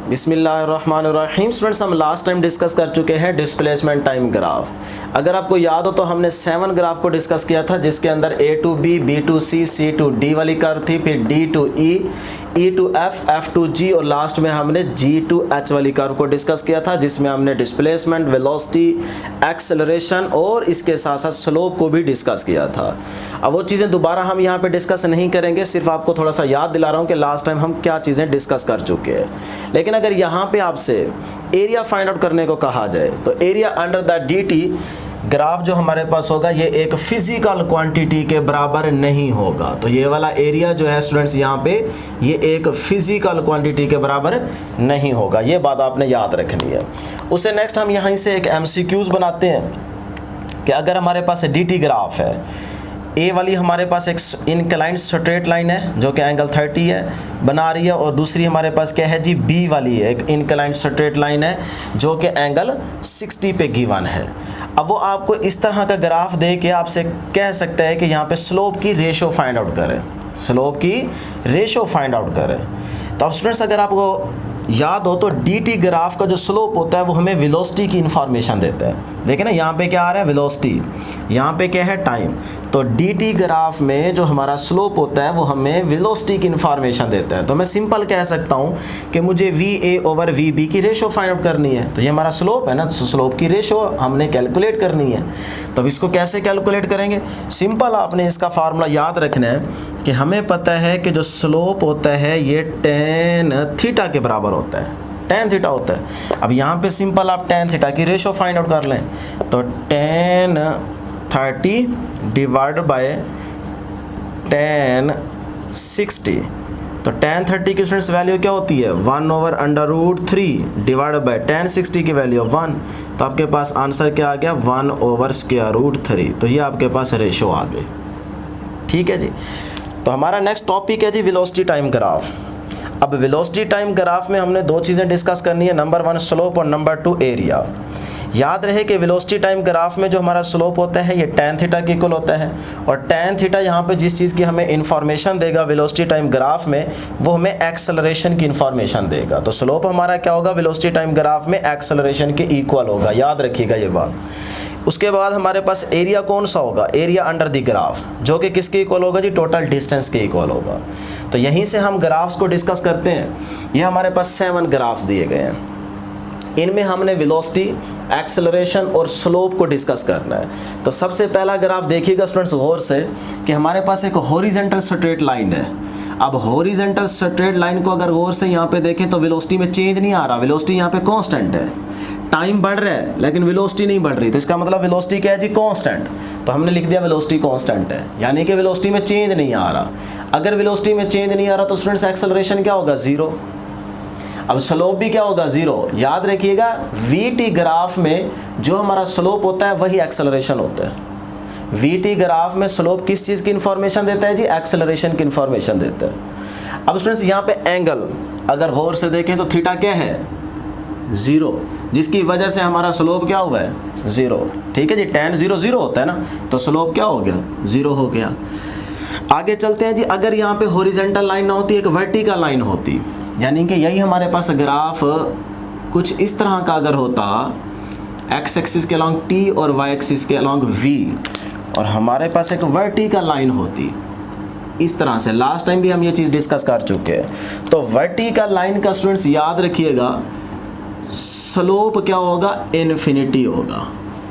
बिस्मिल्लाहिर्रहमानिर्रहीम। स्टूडेंट्स, हम last time discuss कर चुके हैं डिस्प्लेसमेंट टाइम ग्राफ। अगर आपको याद हो तो हमने 7 ग्राफ को डिस्कस किया था, जिसके अंदर A to B, B to C, C to D वाली कर्व थी, फिर D to E, E to F, F to G और लास्ट में हमने G टू H वाली कर्व को डिस्कस किया था, जिसमें हमने डिस्प्लेसमेंट, वेलोसिटी, एक्सेलरेशन और इसके साथ साथ स्लोप को भी डिस्कस किया था। अब वो चीज़ें दोबारा हम यहाँ पे डिस्कस नहीं करेंगे, सिर्फ आपको थोड़ा सा याद दिला रहा हूँ कि लास्ट टाइम हम क्या चीज़ें डिस्कस कर चुके हैं। लेकिन अगर यहाँ पे आपसे एरिया फाइंड आउट करने को कहा जाए तो area under the dt graph जो हमारे पास होगा ये एक फिजिकल क्वांटिटी के बराबर नहीं होगा। तो ये वाला एरिया जो है स्टूडेंट्स यहाँ पे ये एक फिजिकल क्वांटिटी के बराबर नहीं होगा, ये बात आपने याद रखनी है। उससे नेक्स्ट हम यहाँ से एक MCQs बनाते हैं कि अगर हमारे पास dt ग्राफ है, ए वाली हमारे पास एक इनक्लाइंड स्ट्रेट लाइन है जो कि एंगल 30 है बना रही है, और दूसरी हमारे पास क्या है जी, बी वाली है एक इनक्लाइंड स्ट्रेट लाइन है जो कि एंगल 60 पे गिवन है। अब वो आपको इस तरह का ग्राफ दे के आपसे कह सकता है कि यहाँ पे स्लोप की रेशो फाइंड आउट करें, स्लोप की रेशो फाइंड आउट करें। तो अब स्टूडेंट्स अगर आपको याद हो तो dt ग्राफ का जो स्लोप होता है वो हमें वेलोसिटी की इंफॉर्मेशन देता है। देखिए ना, यहाँ पे क्या आ रहा है, वेलोसिटी, यहाँ पे क्या है, टाइम। तो dt ग्राफ में जो हमारा स्लोप होता है वो हमें वेलोसिटी की इंफॉर्मेशन देता है। तो मैं सिंपल कह सकता हूँ कि मुझे va ओवर vb की रेशो फाइंड आउट करनी है। तो ये हमारा स्लोप है ना, तो स्लोप की रेशो हमने कैलकुलेट करनी है। तो अब इसको कैसे कैलकुलेट करेंगे? सिंपल आपने इसका फार्मूला याद रखना है कि हमें पता है कि जो स्लोप होता है ये tan थीटा के बराबर होता है, tan थीटा होता है। अब यहाँ पे सिंपल आप tan थीटा की रेशो फाइंड आउट कर लें, तो tan 30 डिवाइड बाय tan 60। तो tan 30 की स्टूडेंट्स वैल्यू क्या होती है, 1 over under root 3 divide by tan 60 की वैल्यू 1। तो आपके पास आंसर क्या आ गया, 1 ओवर स्क्वायर रूट 3। तो ये आपके पास रेशो आ गई। ठीक है जी। तो हमारा नेक्स्ट टॉपिक है जी वेलोसिटी टाइम ग्राफ। अब वेलोसिटी टाइम ग्राफ में हमने दो चीज़ें डिस्कस करनी है, नंबर 1 स्लोप और नंबर 2 एरिया। याद रहे कि वेलोसिटी टाइम ग्राफ में जो हमारा स्लोप होता है ये tan थीटा के इक्वल होता है, और tan थीटा यहाँ पे जिस चीज़ की हमें इंफॉर्मेशन देगा वेलोसिटी टाइम ग्राफ में वो हमें एक्सेलरेशन की इंफॉर्मेशन देगा। तो स्लोप हमारा क्या होगा वेलोसिटी टाइम ग्राफ में, एक्सेलरेशन के इक्वल होगा, याद रखिएगा ये बात। उसके बाद हमारे पास एरिया कौन सा होगा, एरिया अंडर द ग्राफ, जो कि किसके इक्वल होगा जी, टोटल डिस्टेंस के इक्वल होगा। तो यहीं से हम ग्राफ्स को डिस्कस करते हैं। ये हमारे पास 7 ग्राफ्स दिए गए हैं, इनमें हमने वेलोसिटी, एक्सेलरेशन और स्लोप को डिस्कस करना है। तो सबसे पहला ग्राफ देखिएगा स्टूडेंट्स गौर से कि हमारे पास एक हॉरिजॉन्टल स्ट्रेट लाइन है। अब हॉरिजॉन्टल स्ट्रेट लाइन को अगर गौर से यहाँ पे देखें तो वेलोसिटी में चेंज नहीं आ रहा, वेलोसिटी यहाँ पे कांस्टेंट है। टाइम बढ़ रहा है लेकिन वेलोसिटी नहीं बढ़ रही, तो इसका मतलब वेलोसिटी क्या है जी, कांस्टेंट। तो हमने लिख दिया वेलोसिटी कांस्टेंट है, यानी कि वेलोसिटी में चेंज नहीं आ रहा। अगर वेलोसिटी में चेंज नहीं आ रहा तो स्टूडेंट्स एक्सेलरेशन क्या होगा, 0। अब स्लोप भी क्या होगा, 0। याद रखिएगा वीटी ग्राफ में जो हमारा स्लोप होता है वही एक्सेलरेशन होता है। वीटी ग्राफ में स्लोप किस चीज़ की इंफॉर्मेशन देता है जी, एक्सेलरेशन की इंफॉर्मेशन देता है। अब स्टूडेंट्स यहाँ पे एंगल अगर गौर से देखें तो थीटा क्या है, 0, जिसकी वजह से हमारा स्लोप क्या हुआ है, 0। ठीक है जी, tan 0 0 होता है ना, तो स्लोप क्या हो गया, 0 हो गया। आगे चलते हैं जी। अगर यहाँ पे हॉरिजॉन्टल लाइन ना होती, एक वर्टिकल लाइन होती, यानी कि यही हमारे पास ग्राफ कुछ इस तरह का अगर होता, x एक्सिस के अलॉन्ग t और y एक्सिस के अलॉन्ग v, और हमारे पास एक वर्टिकल लाइन होती इस तरह से। लास्ट टाइम भी हम ये चीज़ डिस्कस कर चुके हैं। तो वर्टिकल लाइन का स्टूडेंट्स याद रखिएगा स्लोप क्या होगा, इन्फिनिटी होगा।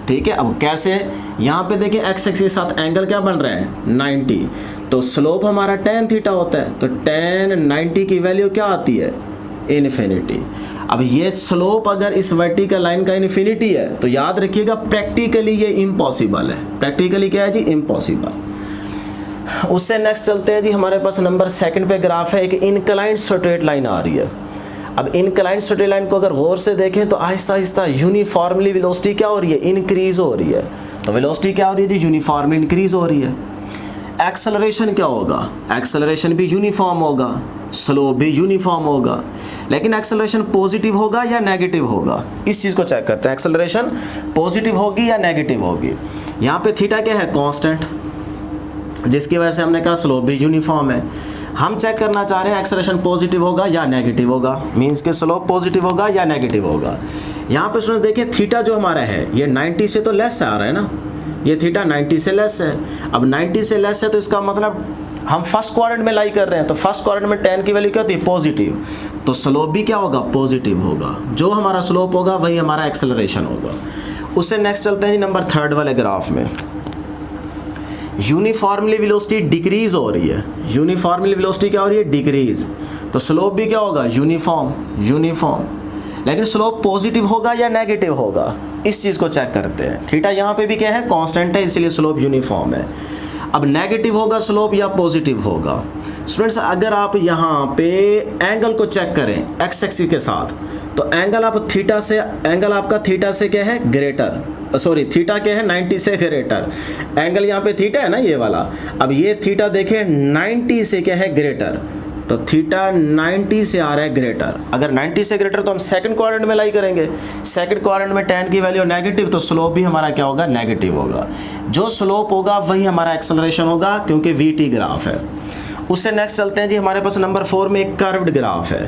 ठीक है। अब कैसे, यहाँ पे देखिए x एक्सिस के साथ एंगल क्या बन रहा है, 90। तो स्लोप हमारा tan थीटा होता है, तो tan 90 की वैल्यू क्या आती है, इन्फिनिटी। अब ये स्लोप अगर इस वर्टिकल लाइन का इन्फिनिटी है तो याद रखिएगा प्रैक्टिकली ये इम्पॉसिबल है। प्रैक्टिकली क्या है जी, इम्पॉसिबल। उससे नेक्स्ट चलते हैं जी। हमारे पास नंबर 2 पे ग्राफ है, एक इनक्लाइंड स्ट्रेट लाइन आ रही है। अब इनक्लाइंड स्ट्रेट लाइन को अगर गौर से देखें तो आहिस्ता आहिस्ता यूनिफॉर्मली वेलोसिटी क्या हो रही है, इंक्रीज हो रही है। तो वेलोसिटी क्या हो रही है जी, यूनिफॉर्मली इंक्रीज हो रही है। एक्सेलरेशन क्या होगा, एक्सेलरेशन भी यूनिफॉर्म होगा, स्लोप भी यूनिफॉर्म होगा। लेकिन एक्सेलरेशन पॉजिटिव होगा या नेगेटिव होगा, इस चीज़ को चेक करते हैं। एक्सेलरेशन पॉजिटिव होगी या नेगेटिव होगी। यहाँ पे थीटा क्या है, कांस्टेंट, जिसकी वजह से हमने कहा स्लोप भी यूनिफॉर्म है। हम चेक करना चाह रहे हैं एक्सेलरेशन पॉजिटिव होगा या नेगेटिव होगा, मींस के स्लोप पॉजिटिव होगा या नेगेटिव होगा। यहाँ पे स्टूडेंट्स देखिए थीटा जो हमारा है ये 90 से तो लेस आ रहा है ना, ये थीटा 90 से लेस है। अब 90 से लेस है तो इसका मतलब हम फर्स्ट क्वाड्रेंट में लाई कर रहे हैं, तो फर्स्ट क्वाड्रेंट में tan की वैल्यू क्या होती है, पॉजिटिव, तो स्लोप भी क्या होगा, पॉजिटिव होगा। जो हमारा स्लोप होगा वही हमारा एक्सेलरेशन होगा। उससे नेक्स्ट चलते हैं जी नंबर 3 वाले ग्राफ में। यूनिफॉर्मली वेलोसिटी डिक्रीज हो रही है, यूनिफॉर्मली वेलोसिटी क्या हो रही है, डिक्रीज, तो स्लोप भी क्या होगा, यूनिफॉर्म। लेकिन स्लोप पॉजिटिव होगा या नेगेटिव होगा, इस चीज़ को चेक करते हैं। थीटा यहाँ पे भी क्या है, कांस्टेंट है, इसलिए स्लोप यूनिफॉर्म है। अब नेगेटिव होगा स्लोप या पॉजिटिव होगा। स्टूडेंट्स अगर आप यहाँ पे एंगल को चेक करें एक्स एक्सिस के साथ, तो एंगल आप थीटा से, एंगल आपका थीटा से क्या है, ग्रेटर, सॉरी थीटा क्या है, 90 से ग्रेटर। एंगल यहाँ पे थीटा है ना ये वाला, अब ये थीटा देखें 90 से क्या है, ग्रेटर, तो थीटा 90 से आ रहा है ग्रेटर। अगर 90 से ग्रेटर तो हम सेकंड क्वाड्रेंट में लाई करेंगे, सेकंड क्वाड्रेंट में tan की वैल्यू नेगेटिव, तो स्लोप भी हमारा क्या होगा, नेगेटिव होगा। जो स्लोप होगा वही हमारा एक्सेलरेशन होगा, क्योंकि VT ग्राफ है। उससे नेक्स्ट चलते हैं जी, हमारे पास नंबर 4 में एक कर्व्ड ग्राफ है।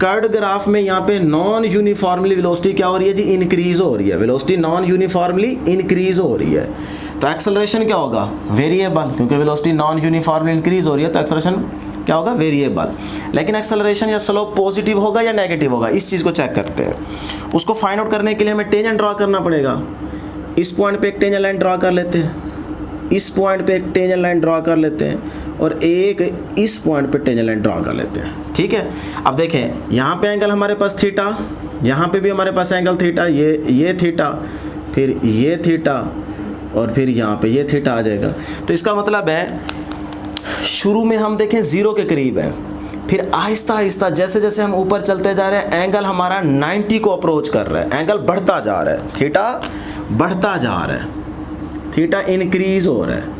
कर्व्ड ग्राफ में यहाँ पे नॉन यूनिफॉर्मली वेलोसिटी क्या हो रही है जी, इंक्रीज हो रही है, वेलोसिटी नॉन यूनिफॉर्मली इंक्रीज हो रही है, तो एक्सेलरेशन क्या होगा, वेरिएबल, क्योंकि वेलोसिटी नॉन यूनिफॉर्मली इंक्रीज हो रही है तो एक्सेलरेशन क्या होगा, वेरिएबल। लेकिन एक्सेलरेशन या स्लोप पॉजिटिव होगा या नेगेटिव होगा, इस चीज़ को चेक करते हैं। उसको फाइंड आउट करने के लिए हमें टेंजेंट ड्रॉ करना पड़ेगा। इस पॉइंट पे एक टेंजेंट लाइन ड्रॉ कर लेते हैं, इस पॉइंट पे एक टेंजेंट लाइन ड्रॉ कर लेते हैं, और एक इस पॉइंट पे टेंजेंट लाइन ड्रॉ कर लेते हैं। ठीक है, अब देखें यहाँ पे एंगल हमारे पास थीटा, यहाँ पे भी हमारे पास एंगल थीटा, ये थीटा, फिर ये थीटा, और फिर यहाँ पे ये थीटा आ जाएगा। तो इसका मतलब है शुरू में हम देखें 0 के करीब है, फिर आहिस्ता आहिस्ता जैसे जैसे हम ऊपर चलते जा रहे हैं एंगल हमारा 90 को अप्रोच कर रहा है, एंगल बढ़ता जा रहा है, थीटा बढ़ता जा रहा है, थीटा इंक्रीज हो रहा है।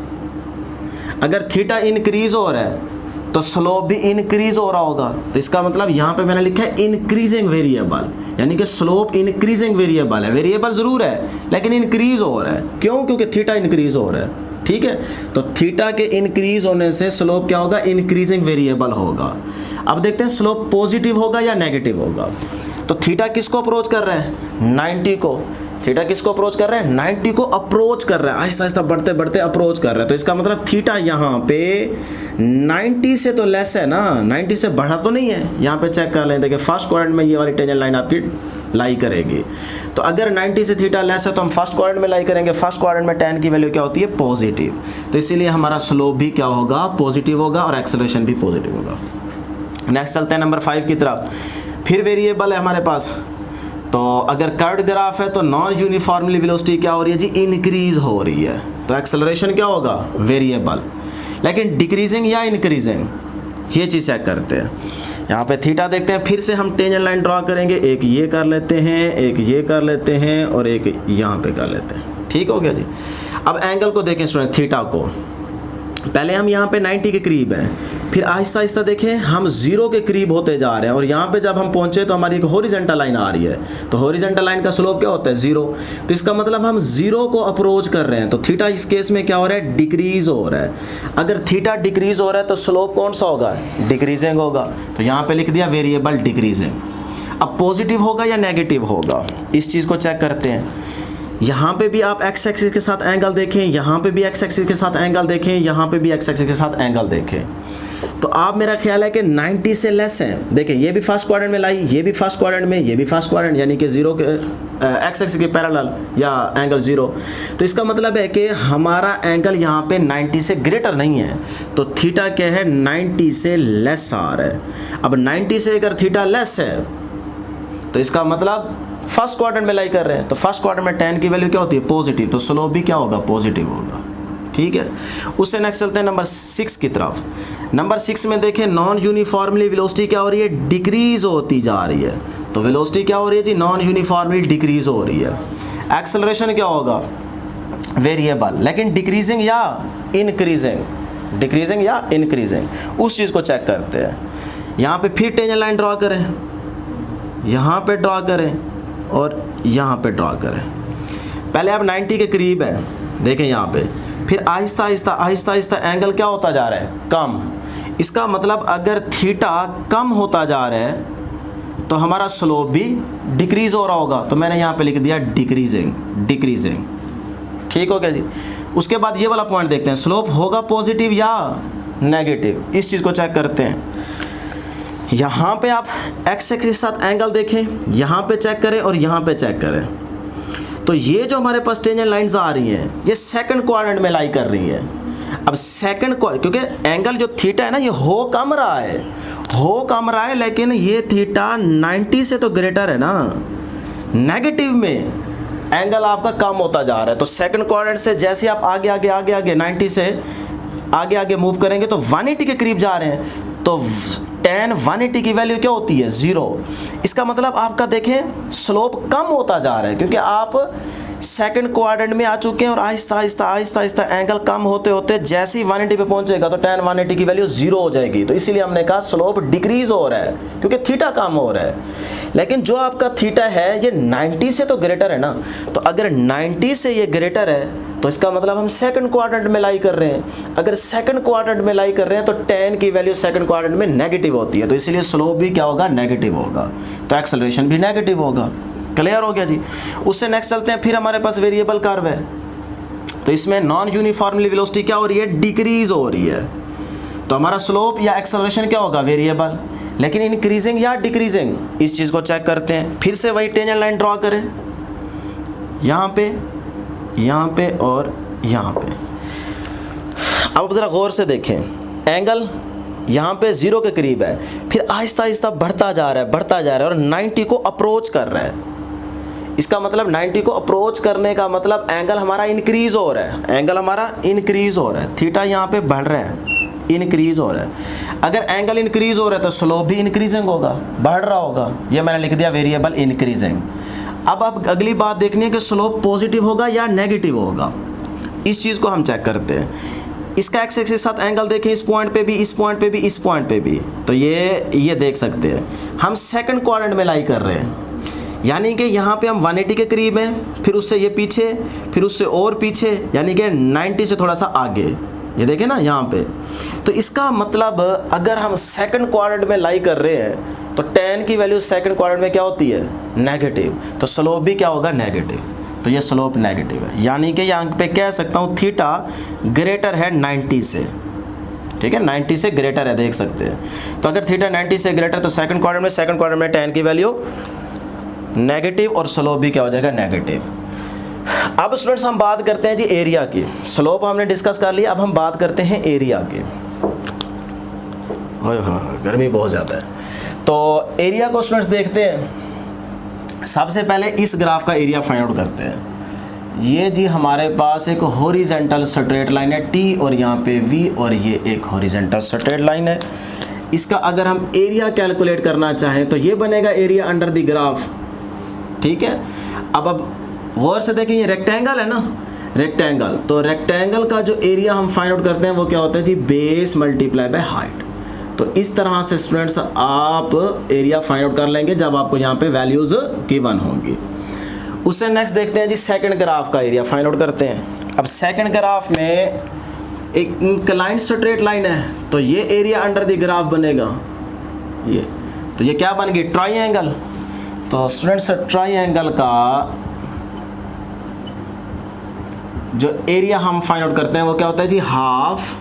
अगर थीटा इंक्रीज हो रहा है तो स्लोप भी इंक्रीज हो रहा होगा, तो इसका मतलब यहाँ पे मैंने लिखा है इंक्रीजिंग वेरिएबल, यानी कि स्लोप इंक्रीजिंग वेरिएबल है, वेरिएबल ज़रूर है लेकिन इंक्रीज हो रहा है। क्यों? क्योंकि थीटा इंक्रीज हो रहा है। ठीक है, तो थीटा के इंक्रीज होने से स्लोप क्या होगा, इंक्रीजिंग वेरिएबल होगा। अब देखते हैं स्लोप पॉजिटिव होगा या नेगेटिव होगा। तो थीटा किसको अप्रोच कर रहा है, 90 को, थीटा किसको अप्रोच कर रहा है, 90 को अप्रोच कर रहा है, आहिस्ता आहिस्ता बढ़ते बढ़ते अप्रोच कर रहा है। तो इसका मतलब थीटा यहाँ पे 90 से तो लेस है ना, 90 से बढ़ा तो नहीं है। यहाँ पे चेक कर लें, देखिए फर्स्ट क्वाड्रेंट में ये वाली टेंजेंट लाइन आपकी लाई करेगी, तो अगर 90 से थीटा लेस है तो हम फर्स्ट क्वाड्रेंट में लाई करेंगे। फर्स्ट क्वाड्रेंट में tan की वैल्यू क्या होती है, पॉजिटिव, तो इसीलिए हमारा स्लोप भी क्या होगा, पॉजिटिव होगा, और एक्सेलरेशन भी पॉजिटिव होगा। नेक्स्ट चलते हैं नंबर 5 की तरफ। फिर वेरिएबल है हमारे पास, तो अगर कर्व्ड ग्राफ है तो नॉन यूनिफॉर्मली वेलोसिटी क्या हो रही है जी, इंक्रीज हो रही है, तो एक्सेलरेशन क्या होगा, वेरिएबल। लेकिन डिक्रीजिंग या इंक्रीजिंग, ये चीज़ चेक करते हैं। यहाँ पे थीटा देखते हैं, फिर से हम टेंजेंट लाइन ड्रॉ करेंगे, एक ये कर लेते हैं, एक ये कर लेते हैं, और एक यहाँ पे कर लेते हैं। ठीक हो गया जी। अब एंगल को देखें स्टूडेंट, थीटा को, पहले हम यहाँ पे 90 के करीब हैं, फिर आहिस्ता आहिस्ता देखें हम 0 के करीब होते जा रहे हैं, और यहाँ पे जब हम पहुँचे तो हमारी एक हॉरिजॉन्टल लाइन आ रही है, तो हॉरिजॉन्टल लाइन का स्लोप क्या होता है, 0। तो इसका मतलब हम 0 को अप्रोच कर रहे हैं, तो थीटा इस केस में क्या हो रहा है, डिक्रीज हो रहा है। अगर थीटा डिक्रीज हो रहा है तो स्लोप कौन सा होगा, डिक्रीजिंग होगा, तो यहाँ पे लिख दिया वेरिएबल डिक्रीजिंग। अब पॉजिटिव होगा या नेगेटिव होगा, इस चीज़ को चेक करते हैं। यहाँ पे भी आप एक्स एक्सिस के साथ एंगल देखें, यहाँ पे भी एक्स एक्सिस के साथ एंगल देखें, यहाँ पे भी एक्स एक्सिस के साथ एंगल देखें, तो आप, मेरा ख्याल है कि 90 से लेस हैं। देखें ये भी फर्स्ट क्वाड्रेंट में लाई, ये भी फर्स्ट क्वाड्रेंट में, ये भी फर्स्ट क्वाड्रेंट, यानी कि 0 के एक्स एक्सिस के पैरेलल या एंगल 0। तो इसका मतलब है कि हमारा एंगल यहाँ पे 90 से ग्रेटर नहीं है, तो थीटा क्या है, 90 से लेस आ रहा है। अब 90 से अगर थीटा लेस है तो इसका मतलब फर्स्ट क्वाड्रेंट में लाई कर रहे हैं, तो फर्स्ट क्वाड्रेंट में tan की वैल्यू क्या होती है, पॉजिटिव, तो स्लोप भी क्या होगा, पॉजिटिव होगा। ठीक है, उससे नेक्स्ट चलते हैं नंबर 6 की तरफ। नंबर 6 में देखें नॉन यूनिफॉर्मली वेलोसिटी क्या हो रही है, डिक्रीज होती जा रही है। तो वेलोसिटी क्या हो रही है जी, नॉन यूनिफॉर्मली डिक्रीज हो रही है। एक्सेलरेशन क्या होगा, वेरिएबल, लेकिन डिक्रीजिंग या इंक्रीजिंग, डिक्रीजिंग या इंक्रीजिंग, उस चीज़ को चेक करते हैं। यहाँ पे फिर टेंजेंट लाइन ड्रॉ करें, यहाँ पे ड्रॉ करें, और यहाँ पे ड्रॉ करें। पहले आप 90 के करीब हैं, देखें यहाँ पे, फिर आहिस्ता आहिस्ता आहिस्ता आहिस्ता एंगल क्या होता जा रहा है, कम। इसका मतलब अगर थीटा कम होता जा रहा है तो हमारा स्लोप भी डिक्रीज हो रहा होगा, तो मैंने यहाँ पे लिख दिया डिक्रीजिंग। ठीक हो गया जी। उसके बाद ये वाला पॉइंट देखते हैं, स्लोप होगा पॉजिटिव या नेगेटिव, इस चीज़ को चेक करते हैं। यहाँ पे आप एक्स एक्सिस के साथ एंगल देखें, यहाँ पे चेक करें और यहाँ पे चेक करें, तो ये जो हमारे पास टेंजेंट लाइंस आ रही हैं ये सेकंड क्वाड्रेंट में लाई कर रही हैं। अब सेकंड क्वाड्रेंट, क्योंकि एंगल जो थीटा है ना ये हो कम रहा है, लेकिन ये थीटा 90 से तो ग्रेटर है ना, नेगेटिव में एंगल आपका कम होता जा रहा है। तो सेकंड क्वाड्रेंट से जैसे आप आगे 90 से आगे मूव करेंगे तो 180 के करीब जा रहे हैं, तो tan 180 की वैल्यू क्या होती है? 0। इसका मतलब आपका देखें स्लोप कम होता जा रहा है, क्योंकि आप सेकंड क्वाड्रेंट में आ चुके हैं और आहिस्ता एंगल कम होते होते जैसे ही 180 पे पहुंचेगा तो tan 180 की वैल्यू 0 हो जाएगी। तो इसीलिए हमने कहा स्लोप डिक्रीज हो रहा है क्योंकि थीटा कम हो रहा है। लेकिन जो आपका थीटा है ये 90 से तो ग्रेटर है ना, तो अगर 90 से ये ग्रेटर है तो इसका मतलब हम सेकंड क्वाड्रेंट में लाई कर रहे हैं। अगर सेकंड क्वाड्रेंट में लाई कर रहे हैं तो tan की वैल्यू सेकंड क्वाड्रेंट में नेगेटिव होती है, तो इसलिए स्लोप भी क्या होगा? नेगेटिव होगा, तो एक्सेलरेशन भी नेगेटिव होगा। क्लियर हो गया जी। उससे नेक्स्ट चलते हैं, फिर हमारे पास वेरिएबल कर्व है, तो इसमें नॉन यूनिफॉर्मली वेलोसिटी क्या हो रही है? डिक्रीज हो रही है। तो हमारा स्लोप या एक्सेलरेशन क्या होगा? वेरिएबल, लेकिन इंक्रीजिंग या डिक्रीजिंग, इस चीज़ को चेक करते हैं। फिर से वही टेंजेंट लाइन ड्रॉ करें, यहाँ पे और यहाँ पे। अब ज़रा गौर से देखें, एंगल यहाँ पे 0 के करीब है, फिर आहिस्ता बढ़ता जा रहा है और 90 को अप्रोच कर रहा है। इसका मतलब 90 को अप्रोच करने का मतलब एंगल हमारा इंक्रीज हो रहा है, थीटा यहाँ पे बढ़ रहा है, इंक्रीज हो रहा है। अगर एंगल इंक्रीज हो रहा है तो स्लोप भी इंक्रीजिंग होगा, बढ़ रहा होगा। ये मैंने लिख दिया वेरिएबल इंक्रीजिंग। अब अगली बात देखनी है कि स्लोप पॉजिटिव होगा या नेगेटिव होगा, इस चीज़ को हम चेक करते हैं। इसका एक्स एक्सिस के साथ एंगल देखें, इस पॉइंट पे भी, इस पॉइंट पे भी, इस पॉइंट पे भी, तो ये देख सकते हैं हम सेकंड क्वाड्रेंट में लाई कर रहे हैं, यानी कि यहाँ पे हम 180 के करीब हैं, फिर उससे ये पीछे, फिर उससे और पीछे, यानी कि 90 से थोड़ा सा आगे, ये देखें ना यहाँ पे। तो इसका मतलब अगर हम सेकंड क्वाड्रेंट में लाई कर रहे हैं तो tan की वैल्यू सेकंड क्वाड्रेंट में क्या होती है? नेगेटिव, तो स्लोप भी क्या होगा? नेगेटिव। तो ये स्लोप नेगेटिव है, यानी कि यहाँ पे कह सकता हूँ थीटा ग्रेटर है 90 से, ठीक है, 90 से ग्रेटर है, देख सकते हैं। तो अगर थीटा 90 से ग्रेटर तो सेकंड क्वाड्रेंट में tan की वैल्यू नेगेटिव और स्लोप भी क्या हो जाएगा? नेगेटिव। अब स्टूडेंट्स हम बात करते हैं जी एरिया की। स्लोप हमने डिस्कस कर लिया, अब हम बात करते हैं एरिया की। गर्मी बहुत ज़्यादा है, तो एरिया को स्टूडेंट्स देखते हैं। सबसे पहले इस ग्राफ का एरिया फाइंड आउट करते हैं। ये जी हमारे पास एक हॉरिजेंटल स्ट्रेट लाइन है T और यहाँ पे V, और ये एक हॉरिजेंटल स्ट्रेट लाइन है। इसका अगर हम एरिया कैलकुलेट करना चाहें तो ये बनेगा एरिया अंडर द ग्राफ, ठीक है। अब गौर से देखें, ये रेक्टेंगल है ना, रेक्टेंगल, तो रेक्टेंगल का जो एरिया हम फाइंड आउट करते हैं वो क्या होता है जी? Base multiply by height. तो इस तरह से स्टूडेंट्स आप एरिया फाइंड आउट कर लेंगे जब आपको यहाँ पे वैल्यूज गिवन होंगी। उससे नेक्स्ट देखते हैं जी सेकंड ग्राफ का एरिया फाइंड आउट करते हैं। अब सेकंड ग्राफ में एक इंक्लाइंड स्ट्रेट लाइन है, तो ये एरिया अंडर द ग्राफ बनेगा ये, तो ये क्या बन गई? ट्राइंगल। तो स्टूडेंट्स ट्राइंगल का जो एरिया हम फाइंड आउट करते हैं वो क्या होता है जी? हाफ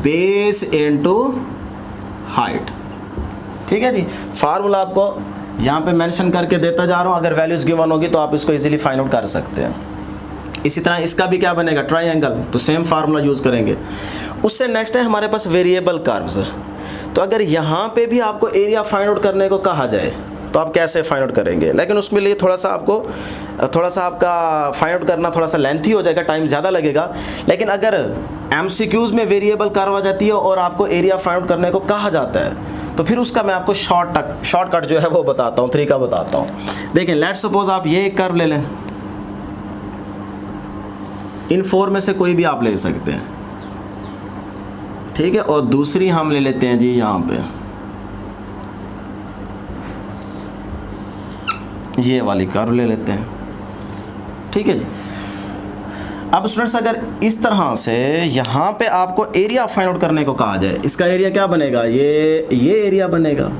बेस इनटू हाइट, ठीक है जी। फार्मूला आपको यहाँ पे मेंशन करके देता जा रहा हूँ, अगर वैल्यूज गिवन होगी तो आप इसको इजीली फाइंड आउट कर सकते हैं। इसी तरह इसका भी क्या बनेगा? ट्राइंगल, तो सेम फार्मूला यूज़ करेंगे। उससे नेक्स्ट है हमारे पास वेरिएबल कर्व्स। तो अगर यहाँ पे भी आपको एरिया फाइंड आउट करने को कहा जाए तो आप कैसे फाइंड आउट करेंगे? लेकिन उसमें लिए थोड़ा सा आपका फाइंड आउट करना थोड़ा सा लेंथी हो जाएगा, टाइम ज़्यादा लगेगा। लेकिन अगर MCQs में वेरिएबल कर्व आ जाती है और आपको एरिया फाइंड आउट करने को कहा जाता है तो फिर उसका मैं आपको शॉर्टकट जो है वो बताता हूँ, तरीका बताता हूँ। देखें, लेट्स सपोज आप ये एक कर्व ले लें, इन 4 में से कोई भी आप ले सकते हैं, ठीक है। और दूसरी हम ले लेते हैं जी यहाँ पे ये वाली कर्व ले लेते हैं, ठीक है जी। अब स्टूडेंट्स अगर इस तरह से यहाँ पे आपको एरिया फाइंड आउट करने को कहा जाए, इसका एरिया क्या बनेगा, ये एरिया बनेगा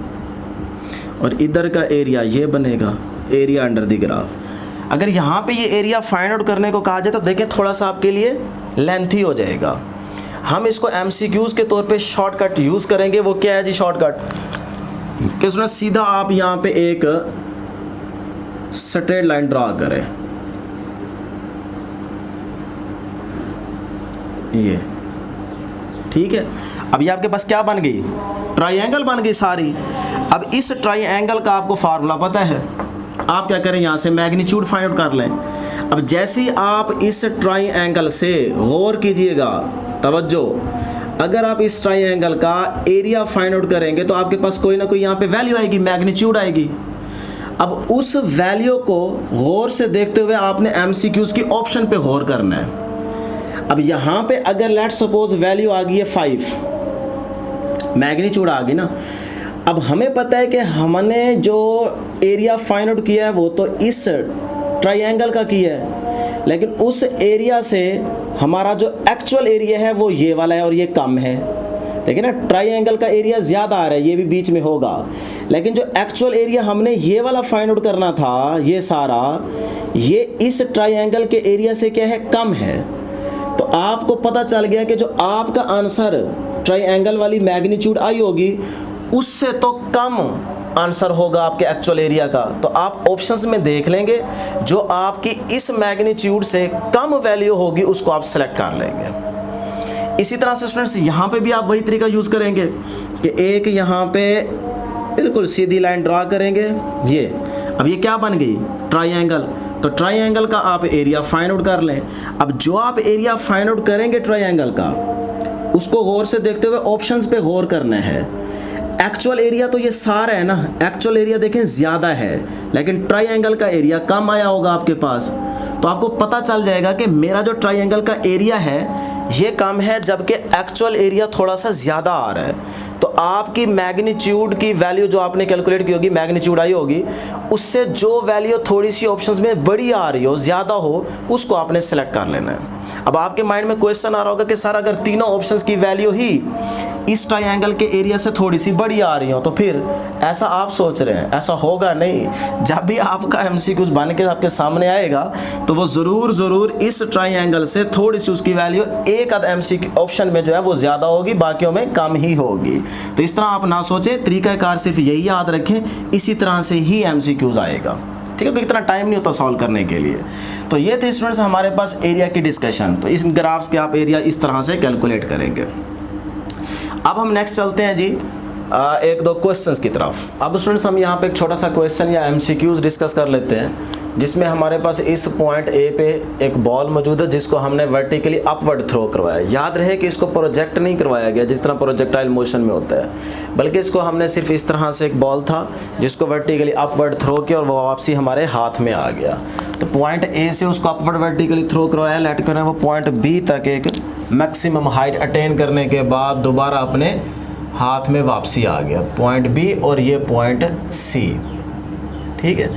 और इधर का एरिया ये बनेगा, एरिया अंडर द ग्राफ। अगर यहाँ पे ये एरिया फाइंड आउट करने को कहा जाए तो देखें थोड़ा सा आपके लिए लेंथी हो जाएगा। हम इसको MCQs के तौर पे शॉर्टकट यूज़ करेंगे। वो क्या है जी शॉर्टकट, कि स्टूडेंट सीधा आप यहाँ पे एक स्ट्रेट लाइन ड्रा करें, ये ठीक है। अब ये आपके पास क्या बन गई, ट्राइंगल बन गई सारी। अब इस ट्राइंगल का आपको फार्मूला पता है, आप क्या करें यहाँ से मैग्नीट्यूड फाइंड आउट कर लें। अब जैसे ही आप इस ट्राइंगल से गौर कीजिएगा, तवज्जो, अगर आप इस ट्राइंगल का एरिया फाइंड आउट करेंगे तो आपके पास कोई ना कोई यहाँ पे वैल्यू आएगी, मैग्नीट्यूड आएगी। अब उस वैल्यू को गौर से देखते हुए आपने MCQs की ऑप्शन पे गौर करना है। अब यहाँ पे अगर लेट सपोज वैल्यू आ गई है 5, मैग्नीट्यूड आ गई ना। अब हमें पता है कि हमने जो एरिया फाइंड आउट किया है वो तो इस ट्राइंगल का किया है, लेकिन उस एरिया से हमारा जो एक्चुअल एरिया है वो ये वाला है और ये कम है। देखिए ना, ट्राइंगल का एरिया ज़्यादा आ रहा है, ये भी बीच में होगा, लेकिन जो एक्चुअल एरिया हमने ये वाला फाइंड आउट करना था, ये सारा ये इस ट्राइंगल के एरिया से क्या है, कम है। तो आपको पता चल गया कि जो आपका आंसर ट्राइंगल वाली मैग्नीट्यूड आई होगी उससे तो कम आंसर होगा आपके एक्चुअल एरिया का। तो आप ऑप्शंस में देख लेंगे, जो आपकी इस मैग्नीट्यूड से कम वैल्यू होगी उसको आप सेलेक्ट कर लेंगे। इसी तरह से स्टूडेंट्स यहाँ पे भी आप वही तरीका यूज़ करेंगे कि एक यहाँ पे बिल्कुल सीधी लाइन ड्रा करेंगे, ये अब ये क्या बन गई, ट्राइंगल। तो ट्राइंगल का आप एरिया फाइंड आउट कर लें। अब जो आप एरिया फाइंड आउट करेंगे ट्राइंगल का, उसको गौर से देखते हुए ऑप्शंस पे गौर करना है। एक्चुअल एरिया तो ये सारा है ना, एक्चुअल एरिया देखें ज़्यादा है, लेकिन ट्राइंगल का एरिया कम आया होगा आपके पास। तो आपको पता चल जाएगा कि मेरा जो ट्राइंगल का एरिया है ये कम है, जबकि एक्चुअल एरिया थोड़ा सा ज़्यादा आ रहा है। तो आपकी मैग्नीट्यूड की वैल्यू जो आपने कैलकुलेट की होगी, मैग्नीट्यूड आई होगी, उससे जो वैल्यू थोड़ी सी ऑप्शंस में बड़ी आ रही हो, ज़्यादा हो, उसको आपने सेलेक्ट कर लेना है। अब आपके माइंड में क्वेश्चन आ रहा होगा कि सर अगर तीनों ऑप्शंस की वैल्यू ही इस ट्राइंगल के एरिया से थोड़ी सी बड़ी आ रही हो तो फिर ऐसा आप सोच रहे हैं, ऐसा होगा नहीं। जब भी आपका MCQs बन के आपके सामने आएगा तो वो ज़रूर इस ट्राइंगल से थोड़ी सी उसकी वैल्यू एक आध MCQ ऑप्शन में जो है वो ज़्यादा होगी, बाकियों में कम ही होगी। तो इस तरह आप ना सोचें, तरीक़ाकार सिर्फ यही याद रखें, इसी तरह से ही MCQs आएगा, ठीक है, क्योंकि इतना टाइम नहीं होता सॉल्व करने के लिए। तो ये थे स्टूडेंट्स हमारे पास एरिया की डिस्कशन। तो इस ग्राफ्स के आप एरिया इस तरह से कैलकुलेट करेंगे। अब हम नेक्स्ट चलते हैं जी एक दो क्वेश्चंस की तरफ। अब स्टूडेंट्स हम यहाँ पे एक छोटा सा क्वेश्चन या MCQs डिस्कस कर लेते हैं, जिसमें हमारे पास इस पॉइंट A पे एक बॉल मौजूद है जिसको हमने वर्टिकली अपवर्ड थ्रो करवाया। याद रहे कि इसको प्रोजेक्ट नहीं करवाया गया जिस तरह प्रोजेक्टाइल मोशन में होता है, बल्कि इसको हमने सिर्फ इस तरह से एक बॉल था जिसको वर्टिकली अपवर्ड थ्रो किया और वो वापसी हमारे हाथ में आ गया। तो पॉइंट A से उसको अपवर्ड वर्टिकली थ्रो करवाया, लेट करें वो पॉइंट B तक एक मैक्सिमम हाइट अटेन करने के बाद दोबारा अपने हाथ में वापसी आ गया, पॉइंट B और ये पॉइंट C, ठीक है।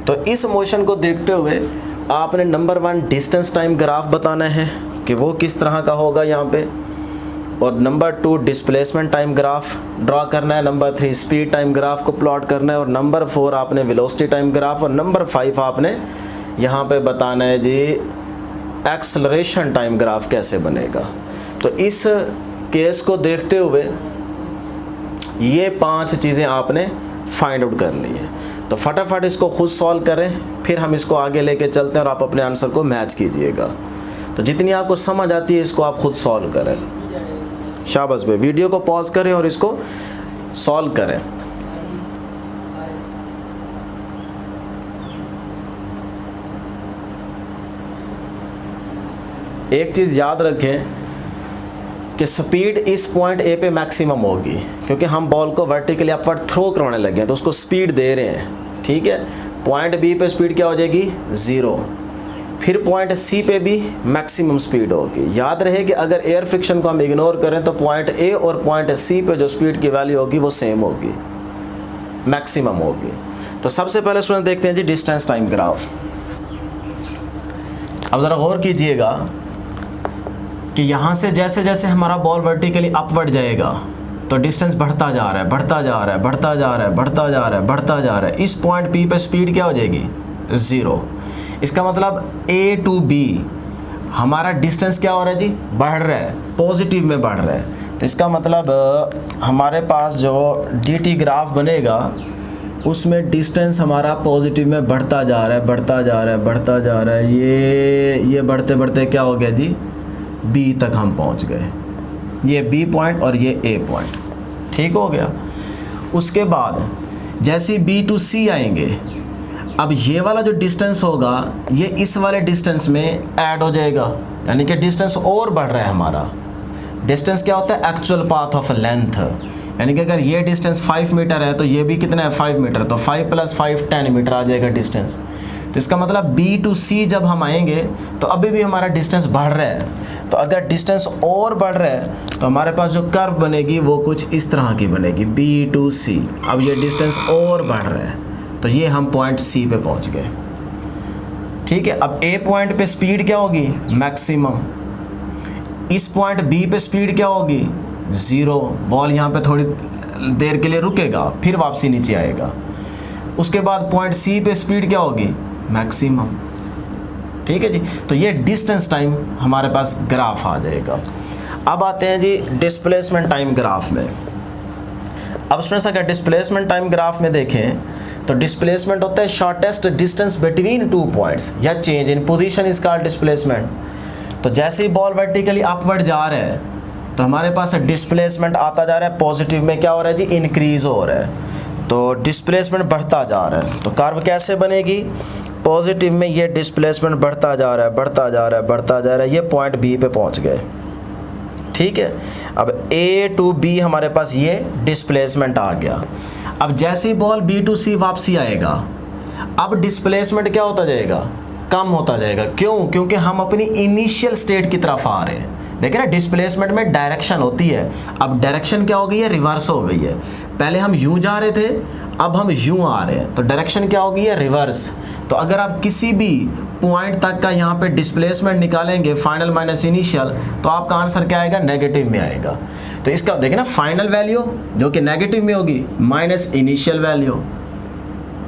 तो इस मोशन को देखते हुए आपने नंबर 1 डिस्टेंस टाइम ग्राफ बताना है कि वो किस तरह का होगा यहाँ पे, और number 2 displacement time graph draw करना है, नंबर 3 स्पीड टाइम ग्राफ को प्लॉट करना है, और नंबर 4 आपने वेलोसिटी टाइम ग्राफ, और नंबर 5 आपने यहाँ पे बताना है जी एक्सेलरेशन टाइम ग्राफ कैसे बनेगा। तो इस केस को देखते हुए ये 5 चीज़ें आपने फाइंड आउट करनी है। तो फटाफट इसको खुद सॉल्व करें, फिर हम इसको आगे लेके चलते हैं और आप अपने आंसर को मैच कीजिएगा। तो जितनी आपको समझ आती है इसको आप खुद सॉल्व करें। शाबाश भाई, वीडियो को पॉज करें और इसको सॉल्व करें। एक चीज़ याद रखें कि स्पीड इस पॉइंट A पे मैक्सिमम होगी, क्योंकि हम बॉल को वर्टिकली अपवर्ड थ्रो करवाने लगे हैं तो उसको स्पीड दे रहे हैं, ठीक है। पॉइंट B पे स्पीड क्या हो जाएगी 0, फिर पॉइंट C पे भी मैक्सिमम स्पीड होगी। याद रहे कि अगर एयर फ्रिक्शन को हम इग्नोर करें तो पॉइंट A और पॉइंट C पे जो स्पीड की वैल्यू होगी वो सेम होगी, मैक्सिमम होगी। तो सबसे पहले स्टूडेंट देखते हैं जी डिस्टेंस टाइम ग्राफ। अब ज़रा गौर कीजिएगा कि यहाँ से जैसे जैसे हमारा बॉल वर्टिकली अपवर्ड जाएगा तो डिस्टेंस बढ़ता जा रहा है, बढ़ता जा रहा है, बढ़ता जा रहा है, बढ़ता जा रहा है, बढ़ता जा रहा है। इस पॉइंट P पे स्पीड क्या हो जाएगी? 0। इसका मतलब A टू B हमारा डिस्टेंस क्या हो रहा है जी? बढ़ रहा है, पॉजिटिव में बढ़ रहा है। तो इसका मतलब हमारे पास जो dt ग्राफ बनेगा उसमें डिस्टेंस हमारा पॉजिटिव में बढ़ता जा रहा है, बढ़ता जा रहा है, बढ़ता जा रहा है। ये बढ़ते बढ़ते क्या हो गया जी? B तक हम पहुंच गए। ये B पॉइंट और ये A पॉइंट, ठीक हो गया। उसके बाद जैसे B टू C आएंगे, अब ये वाला जो डिस्टेंस होगा ये इस वाले डिस्टेंस में ऐड हो जाएगा, यानी कि डिस्टेंस और बढ़ रहा है हमारा। डिस्टेंस क्या होता है? एक्चुअल पाथ ऑफ लेंथ, यानी कि अगर ये डिस्टेंस 5 मीटर है तो ये भी कितना है? 5 मीटर। तो 5 + 5 10 मीटर आ जाएगा डिस्टेंस। तो इसका मतलब B टू C जब हम आएंगे तो अभी भी हमारा डिस्टेंस बढ़ रहा है। तो अगर डिस्टेंस और बढ़ रहा है तो हमारे पास जो कर्व बनेगी वो कुछ इस तरह की बनेगी, B टू C। अब ये डिस्टेंस और बढ़ रहा है तो ये हम पॉइंट C पे पहुंच गए, ठीक है। अब A पॉइंट पे स्पीड क्या होगी? मैक्सिमम। इस पॉइंट B पे स्पीड क्या होगी? 0। बॉल यहाँ पे थोड़ी देर के लिए रुकेगा, फिर वापसी नीचे आएगा। उसके बाद पॉइंट C पे स्पीड क्या होगी? मैक्सिमम, ठीक है जी। तो ये डिस्टेंस टाइम हमारे पास ग्राफ आ जाएगा। अब आते हैं जी डिस्प्लेसमेंट टाइम ग्राफ में। अब स्टूडेंट्स अगर डिस्प्लेसमेंट टाइम ग्राफ में देखें तो डिस्प्लेसमेंट होता है शॉर्टेस्ट डिस्टेंस बिटवीन 2 पॉइंट्स या change in position is called displacement. तो जैसे ही बॉल वर्टिकली अपवर्ड जा रहा है तो हमारे पास डिस्प्लेसमेंट आता जा रहा है, पॉजिटिव में क्या हो रहा है जी? इंक्रीज हो रहा है। तो डिस्प्लेसमेंट बढ़ता जा रहा है। तो कर्व कैसे बनेगी? पॉजिटिव में ये डिस्प्लेसमेंट बढ़ता जा रहा है, बढ़ता जा रहा है, बढ़ता जा रहा है। ये पॉइंट B पे पहुंच गए, ठीक है। अब A टू B हमारे पास ये डिस्प्लेसमेंट आ गया। अब जैसे ही बॉल B टू C वापसी आएगा, अब डिस्प्लेसमेंट क्या होता जाएगा? कम होता जाएगा। क्यों? क्योंकि हम अपनी इनिशियल स्टेट की तरफ आ रहे हैं। देखिए ना, डिस्प्लेसमेंट में डायरेक्शन होती है। अब डायरेक्शन क्या हो गई है? रिवर्स हो गई है। पहले हम यूं जा रहे थे, अब हम यूं आ रहे हैं, तो डायरेक्शन क्या हो गई है? रिवर्स। तो अगर आप किसी भी पॉइंट तक का यहाँ पे डिस्प्लेसमेंट निकालेंगे, फाइनल माइनस इनिशियल, तो आपका आंसर क्या आएगा? नेगेटिव में आएगा। तो इसका देखिए ना, फाइनल वैल्यू जो कि नेगेटिव में होगी माइनस इनिशियल वैल्यू,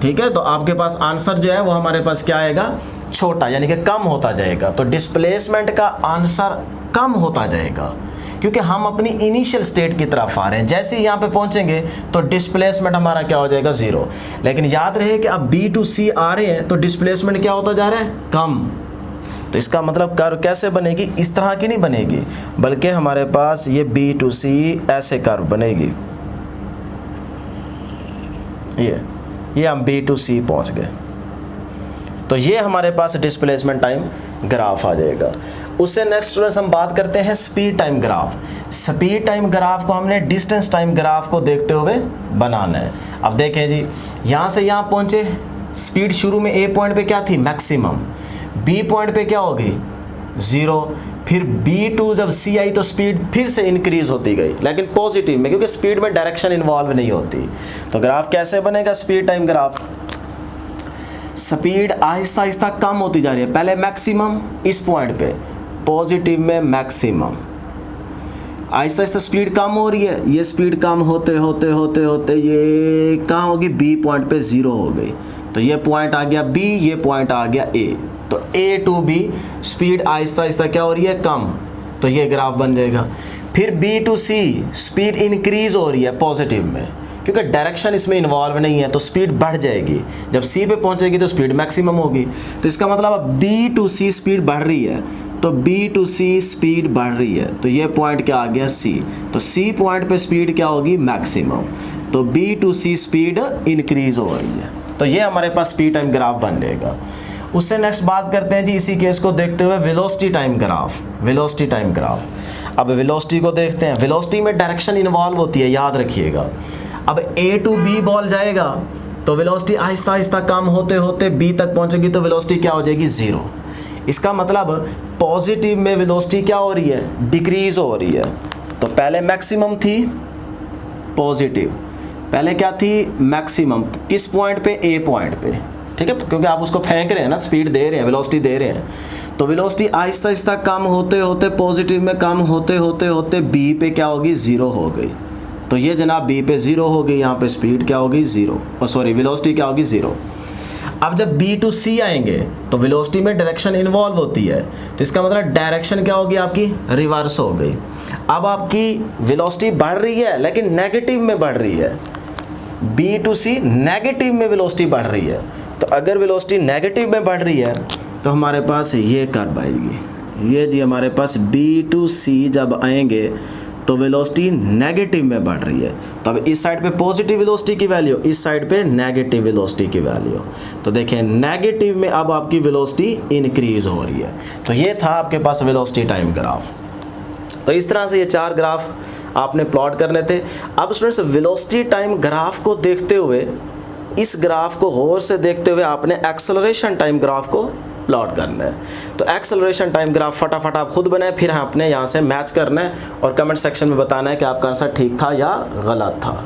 ठीक है। तो आपके पास आंसर जो है वो हमारे पास क्या आएगा? छोटा, यानी कि कम होता जाएगा। तो डिस्प्लेसमेंट का आंसर कम होता जाएगा क्योंकि हम अपनी इनिशियल स्टेट की तरफ आ रहे हैं। जैसे ही यहाँ पे पहुंचेंगे तो डिस्प्लेसमेंट हमारा क्या हो जाएगा? 0। लेकिन याद रहे कि अब B टू C आ रहे हैं तो डिस्प्लेसमेंट क्या होता जा रहा है? कम। तो इसका मतलब कर्व कैसे बनेगी? इस तरह की नहीं बनेगी, बल्कि हमारे पास ये B टू C ऐसे कर्व बनेगी। ये हम B टू C पहुंच गए। तो ये हमारे पास डिस्प्लेसमेंट टाइम ग्राफ आ जाएगा। उससे नेक्स्ट स्टूडेंट्स हम बात करते हैं speed time graph. Speed time graph को हमने डिस्टेंस टाइम ग्राफ को देखते हुए बनाना है। अब देखें जी, यहाँ से यहाँ पहुँचे, स्पीड शुरू में A पॉइंट पे क्या थी? मैक्सिमम। B पॉइंट पे क्या होगी? 0। फिर B टू जब C आई तो स्पीड फिर से इंक्रीज होती गई, लेकिन पॉजिटिव में, क्योंकि स्पीड में डायरेक्शन इन्वॉल्व नहीं होती। तो ग्राफ कैसे बनेगा? Speed time graph. Speed Aahista Aahista कम होती जा रही है। पहले मैक्सिमम इस पॉइंट पे, पॉजिटिव में मैक्सिमम, आहिस्ता आहिस्ता स्पीड कम हो रही है। ये स्पीड कम होते होते होते होते ये कहाँ होगी? B पॉइंट पे 0 हो गई। तो ये पॉइंट आ गया B, ये पॉइंट आ गया A। तो A to B speed Aahista Aahista क्या हो रही है? कम। तो ये ग्राफ बन जाएगा। फिर B to C speed increase हो रही है पॉजिटिव में, क्योंकि डायरेक्शन इसमें इन्वॉल्व नहीं है, तो स्पीड बढ़ जाएगी। जब C पे पहुंचेगी तो स्पीड मैक्सिमम होगी। तो इसका मतलब अब B टू C स्पीड बढ़ रही है, तो B टू C स्पीड बढ़ रही है। तो ये पॉइंट क्या आ गया? C। तो C पॉइंट पे स्पीड क्या होगी? मैक्सिमम। तो B to C speed increase हो रही है। तो ये हमारे पास स्पीड टाइम ग्राफ बन जाएगा। उससे नेक्स्ट बात करते हैं जी, इसी केस को देखते हुए velocity time graph. Velocity time graph. अब वेलोसिटी को देखते हैं। वेलोसिटी में डायरेक्शन इन्वॉल्व होती है, याद रखिएगा। अब A टू B बॉल जाएगा तो वेलोसिटी आहिस्ता आहिस्ता कम होते होते B तक पहुंचेगी, तो वेलोसिटी क्या हो जाएगी? 0। इसका मतलब पॉजिटिव में वेलोसिटी क्या हो रही है? डिक्रीज हो रही है। तो पहले मैक्सिमम थी पॉजिटिव, पहले क्या थी? मैक्सिमम। किस पॉइंट पे? A पॉइंट पे। ठीक है, क्योंकि आप उसको फेंक रहे हैं ना, स्पीड दे रहे हैं, वेलोसिटी दे रहे हैं। तो वेलोसिटी आहिस्ता आहिस्ता कम होते होते पॉजिटिव में कम होते होते होते बी पे क्या होगी, ज़ीरो हो गई। तो ये जनाब बी पे ज़ीरो हो गई, यहाँ पे स्पीड क्या होगी, ज़ीरो, और सॉरी वेलोसिटी क्या होगी, ज़ीरो। अब जब बी टू सी आएंगे तो वेलोसिटी में डायरेक्शन इन्वॉल्व होती है, तो इसका मतलब डायरेक्शन क्या होगी आपकी, रिवर्स हो गई। अब आपकी वेलोसिटी बढ़ रही है लेकिन नेगेटिव में बढ़ रही है, बी टू सी नेगेटिव में वेलोसिटी बढ़ रही है। तो अगर वेलोसिटी नेगेटिव में बढ़ रही है तो हमारे पास ये कर्व आएगी, ये जी हमारे पास बी टू सी जब आएंगे तो वेलोसिटी नेगेटिव में बढ़ रही है। तो अब इस साइड पे पॉजिटिव वेलोसिटी की वैल्यू, इस साइड पे नेगेटिव वेलोसिटी की वैल्यू। तो देखें नेगेटिव में अब आपकी वेलोसिटी इंक्रीज हो रही है। तो ये था आपके पास वेलोसिटी टाइम ग्राफ। तो इस तरह से ये 4 ग्राफ आपने प्लॉट करने थे। अब स्टूडेंट्स वेलोसिटी टाइम ग्राफ को देखते हुए, इस ग्राफ को गौर से देखते हुए आपने एक्सेलरेशन टाइम ग्राफ को प्लॉट करना है। तो एक्सेलरेशन टाइम ग्राफ फटाफट आप खुद बनाए, फिर आपने यहाँ से मैच करना है और कमेंट सेक्शन में बताना है कि आपका आंसर ठीक था या गलत था।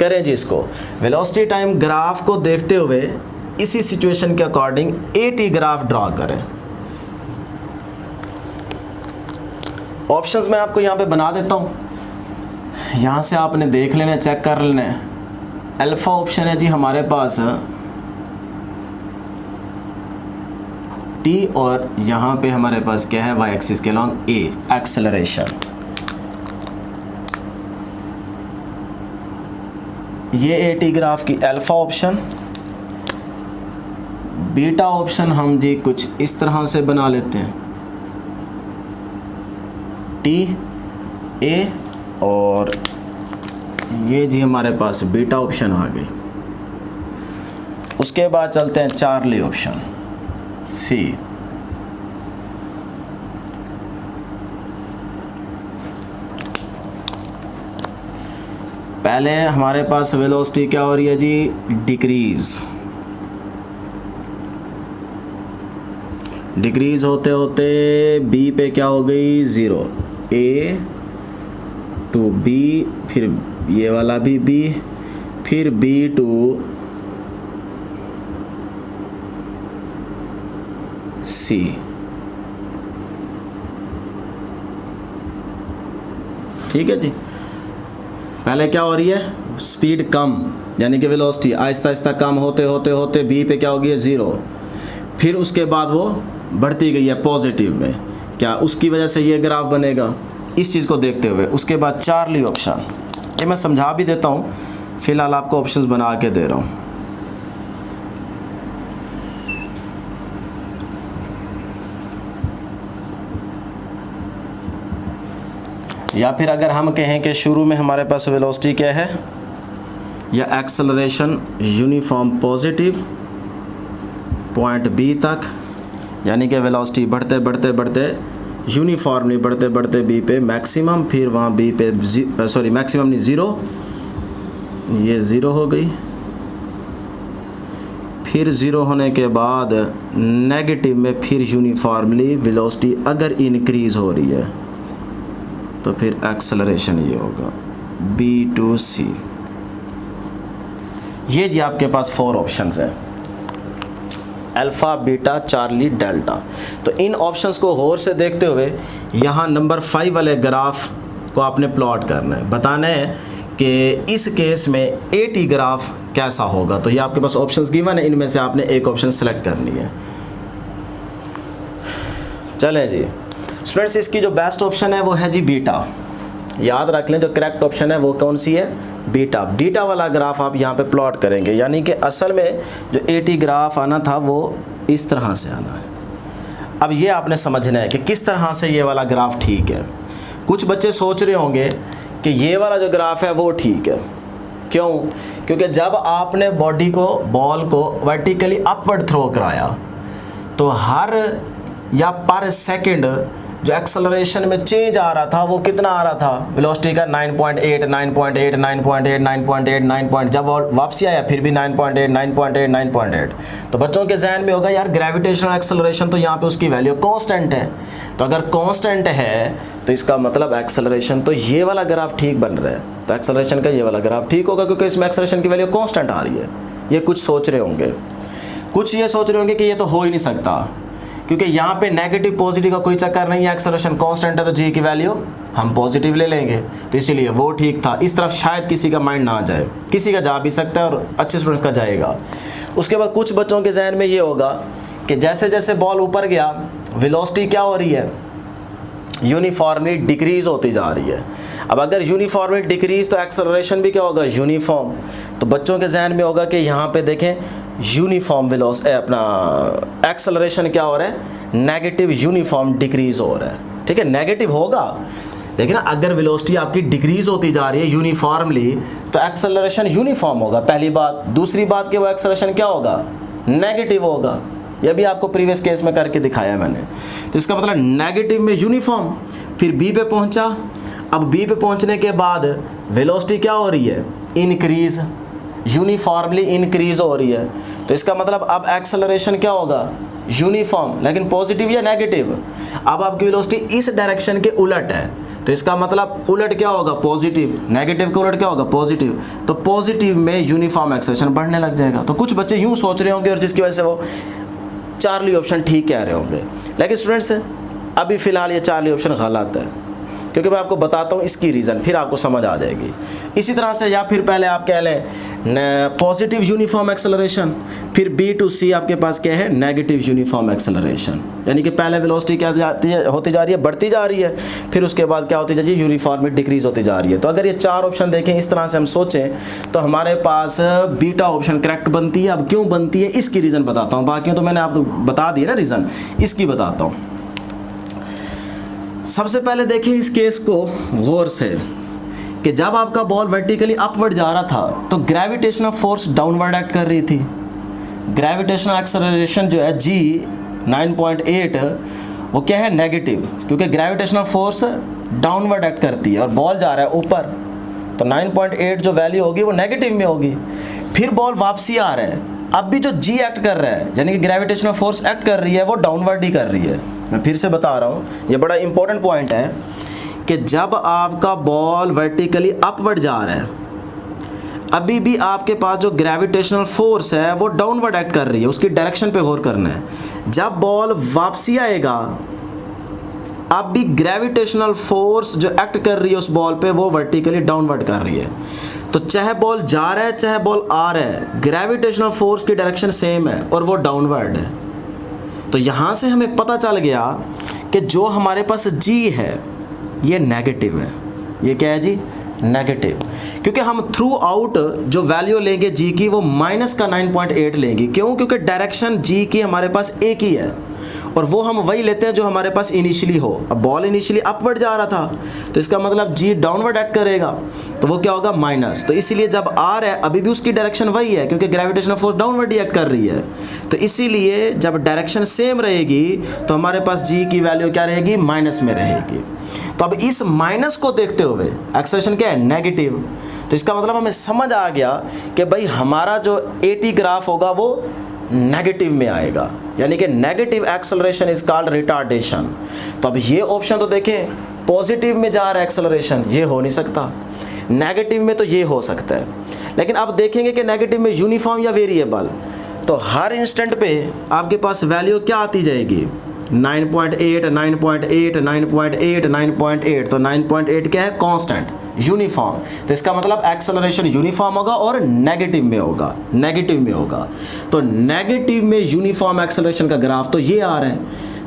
करें जी इसको। वेलोसिटी टाइम ग्राफ को देखते हुए इसी सिचुएशन के अकॉर्डिंग AT ग्राफ ड्रॉ करें। ऑप्शंस मैं आपको यहाँ पे बना देता हूँ, यहाँ से आपने देख लेना, चेक कर लेना। अल्फा ऑप्शन है जी हमारे पास T, और यहाँ पे हमारे पास क्या है, वाई एक्सिस के लॉन्ग A एक्सेलरेशन। ये AT ग्राफ की अल्फा ऑप्शन। बीटा ऑप्शन हम जी कुछ इस तरह से बना लेते हैं, TA, और ये जी हमारे पास बीटा ऑप्शन आ गई। उसके बाद चलते हैं चार्ली ऑप्शन, C। पहले हमारे पास वेलोसिटी क्या हो रही है जी, डिक्रीज होते होते B पे क्या हो गई, 0, A टू B, फिर ये वाला भी B, फिर B टू C। ठीक है जी। पहले क्या हो रही है, स्पीड कम, यानी कि वेलोसिटी आहिस्ता आहिस्ता कम होते होते होते B पे क्या हो गई है, 0। फिर उसके बाद वो बढ़ती गई है पॉजिटिव में, क्या उसकी वजह से ये ग्राफ बनेगा, इस चीज़ को देखते हुए। उसके बाद चार्ली ऑप्शन, ये मैं समझा भी देता हूँ, फिलहाल आपको ऑप्शंस बना के दे रहा हूँ। या फिर अगर हम कहें कि शुरू में हमारे पास वेलोसिटी क्या है, या acceleration uniform positive point B तक, यानी कि वेलोसिटी बढ़ते बढ़ते बढ़ते यूनिफॉर्मली बढ़ते बढ़ते B पे मैक्सिमम, फिर वहाँ B पे मैक्सिमम नहीं 0, ये 0 हो गई। फिर 0 होने के बाद नेगेटिव में फिर यूनिफॉर्मली वेलोसिटी अगर इंक्रीज हो रही है तो फिर एक्सेलरेशन ये होगा B टू C। ये जी आपके पास 4 ऑप्शंस हैं, अल्फ़ा, बीटा, चार्ली, डेल्टा। तो इन ऑप्शंस को गौर से देखते हुए यहाँ नंबर 5 वाले ग्राफ को आपने प्लॉट करना है, बताना है कि इस केस में AT ग्राफ कैसा होगा। तो ये आपके पास ऑप्शंस गिवन है, इनमें से आपने एक ऑप्शन सेलेक्ट करनी है। चलें जी स्टूडेंट्स, इसकी जो बेस्ट ऑप्शन है वो है जी बीटा। याद रख लें, जो करेक्ट ऑप्शन है वो कौन सी है, बीटा। बीटा वाला ग्राफ आप यहाँ पे प्लॉट करेंगे, यानी कि असल में जो AT ग्राफ आना था वो इस तरह से आना है। अब ये आपने समझना है कि किस तरह से ये वाला ग्राफ ठीक है। कुछ बच्चे सोच रहे होंगे कि ये वाला जो ग्राफ है वो ठीक है, क्यों? क्योंकि जब आपने बॉडी को, बॉल को वर्टिकली अपवर्ड थ्रो कराया तो हर या पर सेकंड जो एक्सेलरेशन में चेंज आ रहा था वो कितना आ रहा था, वेलोसिटी का 9.8, 9.8, 9.8, 9.8, 9. जब वापसी आया फिर भी 9.8, 9.8, 9.8। तो बच्चों के जहन में होगा यार ग्रेविटेशनल एक्सेलरेशन तो यहाँ पे उसकी वैल्यू कांस्टेंट है, तो अगर कांस्टेंट है तो इसका मतलब एक्सेलरेशन तो ये वाला ग्राफ ठीक बन रहा है, तो एक्सेलरेशन का ये वाला ग्राफ ठीक होगा क्योंकि इसमें एक्सेलरेशन की वैल्यू कांस्टेंट आ रही है। ये कुछ सोच रहे होंगे। कुछ ये सोच रहे होंगे कि ये तो हो ही नहीं सकता, क्योंकि यहाँ पे नेगेटिव पॉजिटिव का कोई चक्कर नहीं है, एक्सेलरेशन कांस्टेंट है तो जी की वैल्यू हम पॉजिटिव ले लेंगे, तो इसीलिए वो ठीक था। इस तरफ शायद किसी का माइंड ना आ जाए, किसी का जा भी सकता है और अच्छे स्टूडेंट्स का जाएगा। उसके बाद कुछ बच्चों के जहन में ये होगा कि जैसे जैसे बॉल ऊपर गया वेलोसिटी क्या हो रही है, यूनिफॉर्मली डिक्रीज होती जा रही है। अब अगर यूनिफॉर्मली डिक्रीज तो एक्सेलरेशन भी क्या होगा, यूनिफॉर्म। तो बच्चों के जहन में होगा कि यहाँ पे देखें यूनिफॉर्म वेलोसिटी अपना एक्सेलरेशन क्या हो रहा है, नेगेटिव यूनिफॉर्म डिक्रीज हो रहा है। ठीक है, नेगेटिव होगा, देखिए ना, अगर वेलोसिटी आपकी डिक्रीज होती जा रही है यूनिफॉर्मली तो एक्सेलरेशन यूनिफॉर्म होगा, पहली बात। दूसरी बात कि वो एक्सेलरेशन क्या होगा, नेगेटिव होगा। यह भी आपको प्रीवियस केस में करके दिखाया मैंने। तो इसका मतलब नेगेटिव में यूनिफॉर्म, फिर बी पे पहुंचा। अब बी पे पहुंचने के बाद वेलोसिटी क्या हो रही है, इंक्रीज, यूनिफॉर्मली इंक्रीज हो रही है। तो इसका मतलब अब एक्सेलरेशन क्या होगा, यूनिफॉर्म, लेकिन पॉजिटिव या नेगेटिव। अब आपकी वेलोसिटी इस डायरेक्शन के उलट है, तो इसका मतलब उलट क्या होगा, पॉजिटिव। नेगेटिव के उलट क्या होगा, पॉजिटिव। तो पॉजिटिव में यूनिफॉर्म एक्सेलरेशन बढ़ने लग जाएगा। तो कुछ बच्चे यूँ सोच रहे होंगे और जिसकी वजह से वो चार्ली ऑप्शन ठीक कह रहे होंगे, लेकिन स्टूडेंट्स अभी फ़िलहाल ये चार्ली ऑप्शन गलत है, क्योंकि मैं आपको बताता हूँ इसकी रीज़न, फिर आपको समझ आ जाएगी। इसी तरह से या फिर पहले आप कह लें पॉजिटिव यूनिफॉर्म एक्सेलरेशन, फिर बी टू सी आपके पास क्या है, नेगेटिव यूनिफॉर्म एक्सेलरेशन। यानी कि पहले वेलोसिटी क्या होती जा रही है, बढ़ती जा रही है, फिर उसके बाद क्या होती जा रही है, यूनिफॉर्मिटी डिक्रीज होती जा रही है। तो अगर ये चार ऑप्शन देखें इस तरह से हम सोचें तो हमारे पास बीटा ऑप्शन करेक्ट बनती है। अब क्यों बनती है इसकी रीज़न बताता हूँ, बाकी तो मैंने आपको बता दिया ना रीज़न, इसकी बताता हूँ। सबसे पहले देखें इस केस को गौर से कि जब आपका बॉल वर्टिकली अपवर्ड जा रहा था तो ग्रेविटेशनल फोर्स डाउनवर्ड एक्ट कर रही थी। ग्रेविटेशनल एक्सेलरेशन जो है जी 9.8 वो क्या है, नेगेटिव, क्योंकि ग्रेविटेशनल फोर्स डाउनवर्ड एक्ट करती है और बॉल जा रहा है ऊपर, तो 9.8 जो वैल्यू होगी वो नेगेटिव में होगी। फिर बॉल वापसी आ रहा है, अब भी जो जी एक्ट कर रहा है यानी कि ग्रेविटेशनल फोर्स एक्ट कर रही है वो डाउनवर्ड ही कर रही है। मैं फिर से बता रहा हूँ, ये बड़ा इंपॉर्टेंट पॉइंट है कि जब आपका बॉल वर्टिकली अपवर्ड जा रहा है, अभी भी आपके पास जो ग्रेविटेशनल फोर्स है वो डाउनवर्ड एक्ट कर रही है, उसकी डायरेक्शन पे गौर करना है। जब बॉल वापसी आएगा, अब भी ग्रेविटेशनल फोर्स जो एक्ट कर रही है उस बॉल पे वो वर्टिकली डाउनवर्ड कर रही है। तो चाहे बॉल जा रहा है चाहे बॉल आ रहा है, ग्रेविटेशनल फोर्स की डायरेक्शन सेम है और वो डाउनवर्ड है। तो यहाँ से हमें पता चल गया कि जो हमारे पास जी है ये नेगेटिव है। ये क्या है जी, नेगेटिव, क्योंकि हम थ्रू आउट जो वैल्यू लेंगे जी की वो माइनस का 9.8 लेंगे। क्यों, क्योंकि डायरेक्शन जी की हमारे पास एक ही है और वो हम वही लेते हैं जो हमारे पास इनिशियली हो। अब बॉल इनिशियली अपवर्ड जा रहा था तो इसका मतलब जी डाउनवर्ड एक्ट करेगा, तो वो क्या होगा, माइनस। तो इसीलिए जब आ रहा है अभी भी उसकी डायरेक्शन वही है, क्योंकि ग्रेविटेशनल फोर्स डाउनवर्ड ही एक्ट कर रही है। तो इसीलिए जब डायरेक्शन सेम रहेगी तो हमारे पास जी की वैल्यू क्या रहेगी, माइनस में रहेगी। तो अब इस माइनस को देखते हुए एक्सेलरेशन क्या है, नेगेटिव। तो इसका मतलब हमें समझ आ गया कि भाई हमारा जो एटी ग्राफ होगा वो नेगेटिव में आएगा, यानी कि negative acceleration is called retardation. तो अब ये ऑप्शन तो देखें, पॉजिटिव में जा रहा है एक्सेलरेशन, ये हो नहीं सकता, नेगेटिव में तो ये हो सकता है। लेकिन अब देखेंगे कि नेगेटिव में यूनिफॉर्म या वेरिएबल, तो हर इंस्टेंट पे आपके पास वैल्यू क्या आती जाएगी, 9.8 9.8 9.8 9.8। तो 9.8 क्या है, कांस्टेंट, यूनिफॉर्म। तो इसका मतलब एक्सेलरेशन यूनिफॉर्म होगा और नेगेटिव में होगा, नेगेटिव में होगा। तो नेगेटिव में यूनिफॉर्म एक्सेलरेशन का ग्राफ तो ये आ रहा है,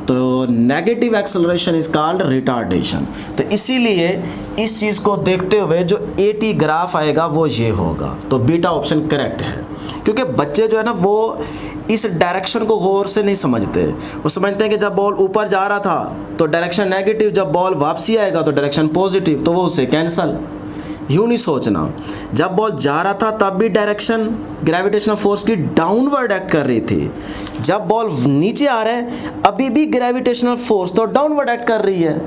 तो negative acceleration is called retardation. तो इसीलिए इस चीज़ को देखते हुए जो एटी ग्राफ आएगा वो ये होगा। तो बीटा ऑप्शन करेक्ट है, क्योंकि बच्चे जो है ना वो इस डायरेक्शन को गौर से नहीं समझते। वो समझते हैं कि जब बॉल ऊपर जा रहा था तो डायरेक्शन नेगेटिव, जब बॉल वापसी आएगा तो डायरेक्शन पॉजिटिव, तो वो उसे कैंसल। यूँ नहीं सोचना, जब बॉल जा रहा था तब भी डायरेक्शन ग्रेविटेशनल फोर्स की डाउनवर्ड एक्ट कर रही थी, जब बॉल नीचे आ रहा है अभी भी ग्रेविटेशनल फोर्स तो डाउनवर्ड एक्ट कर रही है,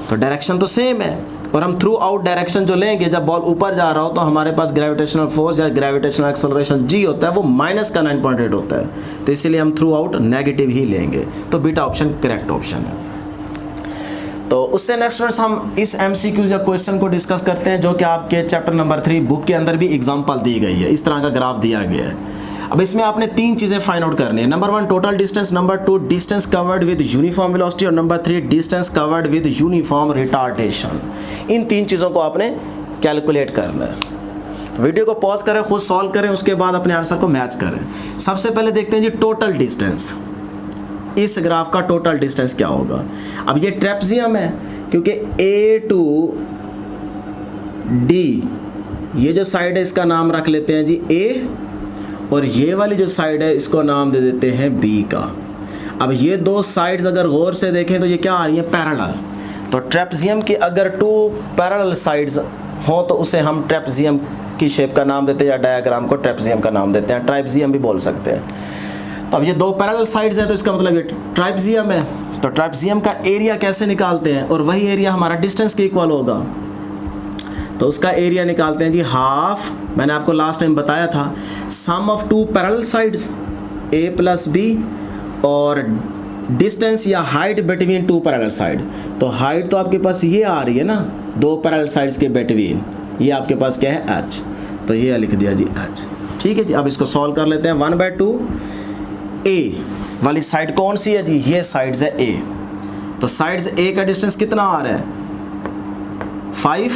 तो डायरेक्शन तो सेम है। और हम थ्रू आउट डायरेक्शन जो लेंगे, जब बॉल ऊपर जा रहा हो तो हमारे पास ग्रेविटेशनल फोर्स या ग्रेविटेशनल एक्सेलरेशन जी होता है वो माइनस का 9.8 होता है, तो इसीलिए हम थ्रू आउट नेगेटिव ही लेंगे। तो बीटा ऑप्शन करेक्ट ऑप्शन है। तो उससे नेक्स्ट फ्रेंड्स हम इस MCQ या क्वेश्चन को डिस्कस करते हैं, जो कि आपके चैप्टर नंबर 3 बुक के अंदर भी एग्जाम्पल दी गई है। इस तरह का ग्राफ दिया गया है। अब इसमें आपने 3 चीज़ें फाइंड आउट करनी है। Number 1 total distance, number 2 distance covered with uniform velocity और number 3 distance covered with uniform retardation. इन 3 चीज़ों को आपने कैलकुलेट करना है। तो वीडियो को पॉज करें, खुद सॉल्व करें, उसके बाद अपने आंसर को मैच करें। सबसे पहले देखते हैं जी टोटल डिस्टेंस, इस ग्राफ का टोटल डिस्टेंस क्या होगा। अब ये ट्रेपेजियम है, क्योंकि A to D ये जो साइड है इसका नाम रख लेते हैं जी A, और ये वाली जो साइड है इसको नाम दे देते हैं B का। अब ये दो साइड्स अगर गौर से देखें तो ये क्या आ रही है, पैरेलल। तो ट्रेपेजियम की अगर 2 पैरेलल साइड्स हों तो उसे हम ट्रेपेजियम की शेप का नाम देते हैं, या डायग्राम को ट्रेपेजियम का नाम देते हैं, ट्राइपेजियम भी बोल सकते हैं। तो अब ये 2 पैरेलल साइड्स हैं तो इसका मतलब ये ट्राइपेजियम है। तो ट्राइपेजियम का एरिया कैसे निकालते हैं, और वही एरिया हमारा डिस्टेंस के इक्वल होगा। तो उसका एरिया निकालते हैं जी हाफ, मैंने आपको लास्ट टाइम बताया था, sum of 2 parallel sides A + B और डिस्टेंस या हाइट बिटवीन 2 पैरेलल साइड। तो हाइट तो आपके पास ये आ रही है ना, 2 पैरेलल साइड्स के बिटवीन, ये आपके पास क्या है, h। तो ये लिख दिया जी h। ठीक है जी, अब इसको सॉल्व कर लेते हैं। 1/2 A वाली साइड कौन सी है जी, ये साइड्स है A। तो साइड्स A का डिस्टेंस कितना आ रहा है, 5,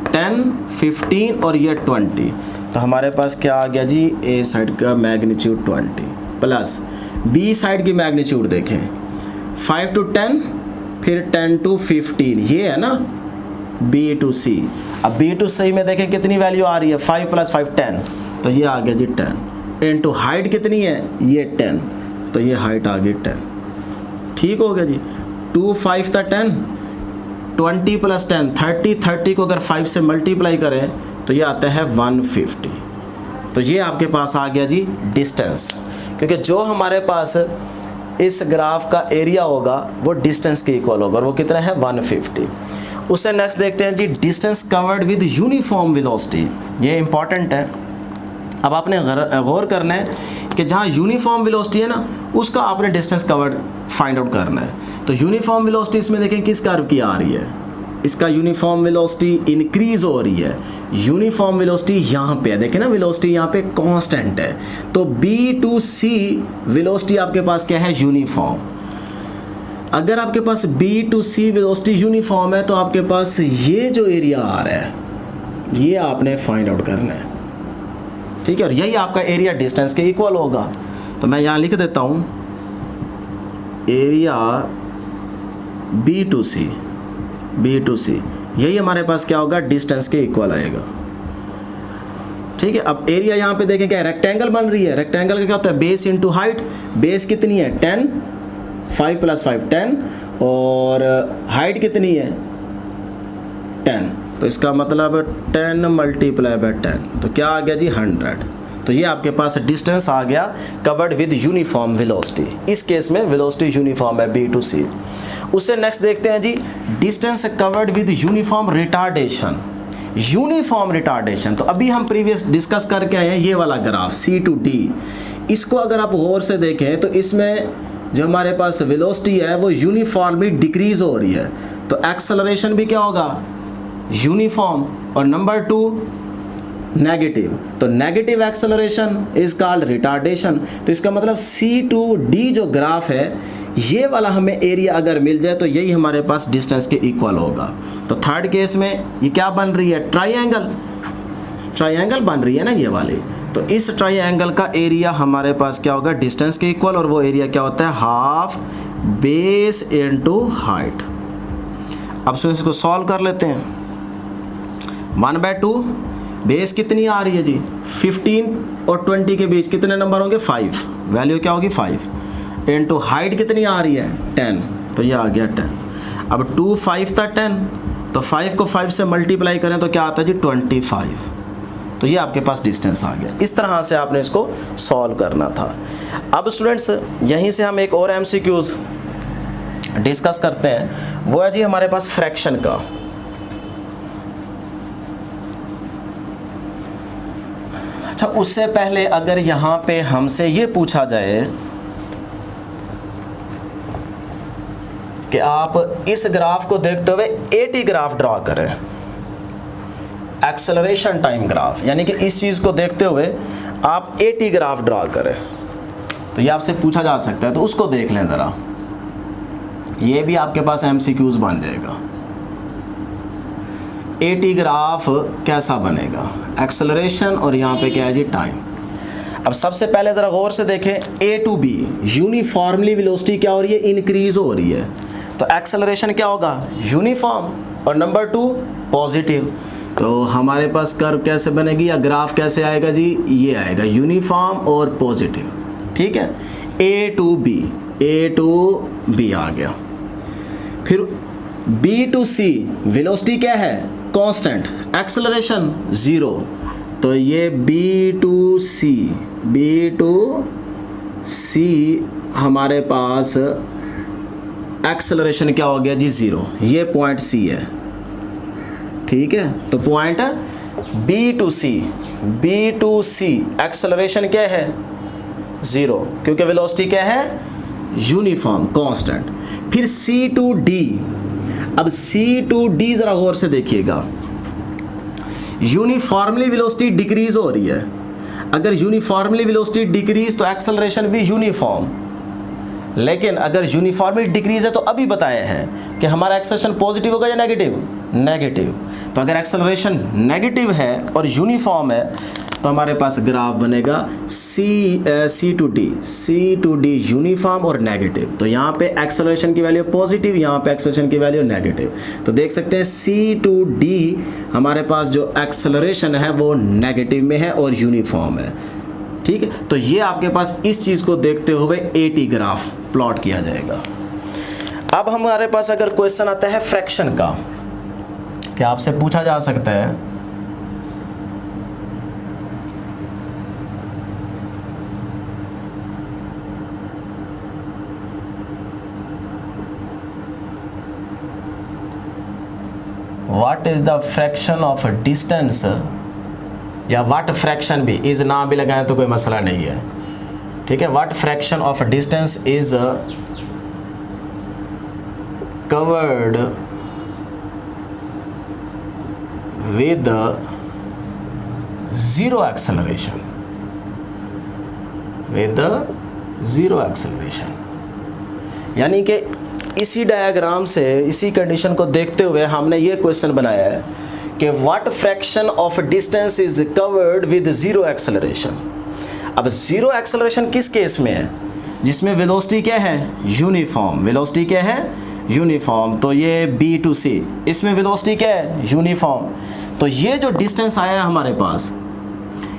10, 15 और ये 20। तो हमारे पास क्या आ गया जी, A साइड का मैग्नीट्यूड 20 प्लस B साइड की मैग्नीट्यूड देखें 5 to 10, फिर 10 to 15, ये है ना B to C। अब B to C में देखें कितनी वैल्यू आ रही है, 5 + 5 10, तो ये आ गया जी 10 इनटू हाइट कितनी है, ये 10, तो ये हाइट आ गई 10। ठीक हो गया जी। 2 5 था 10, 20 + 10 30, 30 को अगर 5 से मल्टीप्लाई करें तो ये आता है 150। तो ये आपके पास आ गया जी डिस्टेंस, क्योंकि जो हमारे पास इस ग्राफ का एरिया होगा वो डिस्टेंस के इक्वल होगा, और वो कितना है 150। उससे नेक्स्ट देखते हैं जी distance covered with uniform velocity. ये इंपॉर्टेंट है। अब आपने गौर करना है कि जहाँ यूनिफॉर्म वेलोसिटी है ना, उसका आपने डिस्टेंस कवर्ड फाइंड आउट करना है। तो यूनिफॉर्म वेलोसिटी इसमें देखें किस कर्व की आ रही है, इसका यूनिफॉर्म वेलोसिटी इंक्रीज हो रही है। यूनिफॉर्म वेलोसिटी यहाँ पे है, देखें ना, वेलोसिटी यहाँ पे कांस्टेंट है। तो B to C वेलोसिटी आपके पास क्या है, यूनिफॉर्म। अगर आपके पास B to C velocity uniform है तो आपके पास ये जो एरिया आ रहा है ये आपने फाइंड आउट करना है। ठीक है, और यही आपका एरिया डिस्टेंस के इक्वल होगा। तो मैं यहाँ लिख देता हूँ एरिया B to C, यही हमारे पास क्या होगा, डिस्टेंस के इक्वल आएगा। ठीक है, अब एरिया यहाँ पे देखें क्या रेक्टेंगल बन रही है। रेक्टेंगल का क्या होता है, बेस इंटू हाइट। बेस कितनी है 10, 5 + 5 10, और हाइट कितनी है 10। तो इसका मतलब 10 × 10, तो क्या आ गया जी 100। तो ये आपके पास डिस्टेंस आ गया कवर्ड विद यूनिफॉर्म वेलोसिटी। इस केस में वेलोसिटी यूनिफॉर्म है B to C। उससे नेक्स्ट देखते हैं जी distance covered with uniform retardation. Uniform retardation तो अभी हम प्रीवियस डिस्कस करके आए हैं, ये वाला ग्राफ C to D। इसको अगर आप गौर से देखें तो इसमें जो हमारे पास वेलोसिटी है वो यूनिफॉर्मली डिक्रीज हो रही है। तो एक्सेलरेशन भी क्या होगा, यूनिफॉर्म। और नंबर 2 नेगेटिव, तो negative acceleration is called retardation. तो इसका मतलब C to D जो ग्राफ है ये वाला हमें एरिया अगर मिल जाए तो यही हमारे पास डिस्टेंस के इक्वल होगा। तो थर्ड केस में ये क्या बन रही है, ट्राइंगल बन रही है ना ये वाली। तो इस ट्राइंगल का एरिया हमारे पास क्या होगा, डिस्टेंस के इक्वल, और वो एरिया क्या होता है, हाफ बेस इनटू हाइट। अब इसको सॉल्व कर लेते हैं। 1/2 बेस कितनी आ रही है जी, 15 और 20 के बीच कितने नंबर होंगे, 5। वैल्यू क्या होगी 5 इनटू हाइट कितनी आ रही है 10, तो ये आ गया 10। अब 2 5 था 10, तो 5 को 5 से मल्टीप्लाई करें तो क्या आता है जी 25। तो ये आपके पास डिस्टेंस आ गया। इस तरह से आपने इसको सॉल्व करना था। अब स्टूडेंट्स यहीं से हम एक और MCQs डिस्कस करते हैं, वो है जी हमारे पास फ्रैक्शन का। अच्छा, उससे पहले अगर यहाँ पे हमसे ये पूछा जाए कि आप इस ग्राफ को देखते हुए AT ग्राफ ड्रॉ करें, एक्सेलरेशन टाइम ग्राफ, यानी कि इस चीज़ को देखते हुए आप ए टी ग्राफ ड्रा करें, तो ये आपसे पूछा जा सकता है, तो उसको देख लें ज़रा, ये भी आपके पास MCQs बन जाएगा। ए टी ग्राफ कैसा बनेगा, एक्सेलरेशन और यहाँ पे क्या है जी, टाइम। अब सबसे पहले ज़रा गौर से देखें, ए टू बी यूनिफॉर्मली वेलोसिटी क्या हो रही है, इंक्रीज हो रही है, तो एक्सेलरेशन क्या होगा, यूनिफॉर्म, और नंबर 2 पॉजिटिव। तो हमारे पास कर्व कैसे बनेगी या ग्राफ कैसे आएगा जी, ये आएगा यूनिफॉर्म और पॉजिटिव, ठीक है। ए टू बी आ गया। फिर बी टू सी वेलोसिटी क्या है, कांस्टेंट, एक्सेलरेशन 0, तो ये बी टू सी हमारे पास एक्सेलरेशन क्या हो गया जी, 0, ये पॉइंट सी है, ठीक है। तो point B to C acceleration क्या है, 0, क्योंकि वेलोसिटी क्या है, यूनिफॉर्म कांस्टेंट। फिर सी टू डी, अब सी टू डी ज़रा गौर से देखिएगा, यूनिफॉर्मली वेलोसिटी डिक्रीज हो रही है। अगर यूनिफॉर्मली वेलोसिटी डिक्रीज तो एक्सेलरेशन भी यूनिफॉर्म, लेकिन अगर यूनिफॉर्मली डिक्रीज है तो अभी बताए हैं कि हमारा एक्सेलरेशन पॉजिटिव होगा या नेगेटिव। तो अगर एक्सेलरेशन नेगेटिव है और यूनिफॉर्म है तो हमारे पास ग्राफ बनेगा सी टू डी यूनिफॉर्म और नेगेटिव। तो यहाँ पे एक्सेलरेशन की वैल्यू पॉजिटिव, यहाँ पे एक्सेलरेशन की वैल्यू नेगेटिव। तो देख सकते हैं सी टू डी हमारे पास जो एक्सेलरेशन है वो नेगेटिव में है और यूनिफॉर्म है, ठीक है। तो ये आपके पास इस चीज़ को देखते हुए ए टी ग्राफ प्लॉट किया जाएगा। अब हमारे पास अगर क्वेश्चन आता है फ्रैक्शन का, क्या आपसे पूछा जा सकता है what is the fraction of distance, या what fraction भी, इस नाम भी लगाएं तो कोई मसला नहीं है, ठीक है। what fraction of distance is covered with zero acceleration, यानी कि इसी डायग्राम से, इसी कंडीशन को देखते हुए हमने ये क्वेश्चन बनाया है कि what fraction of distance is covered with zero acceleration. अब जीरो एक्सेलरेशन किस केस में है, जिसमें वेलोसिटी क्या है, यूनिफॉर्म। तो ये बी टू सी, इसमें वेलोसिटी क्या है, यूनिफॉर्म। तो ये जो डिस्टेंस आया है हमारे पास,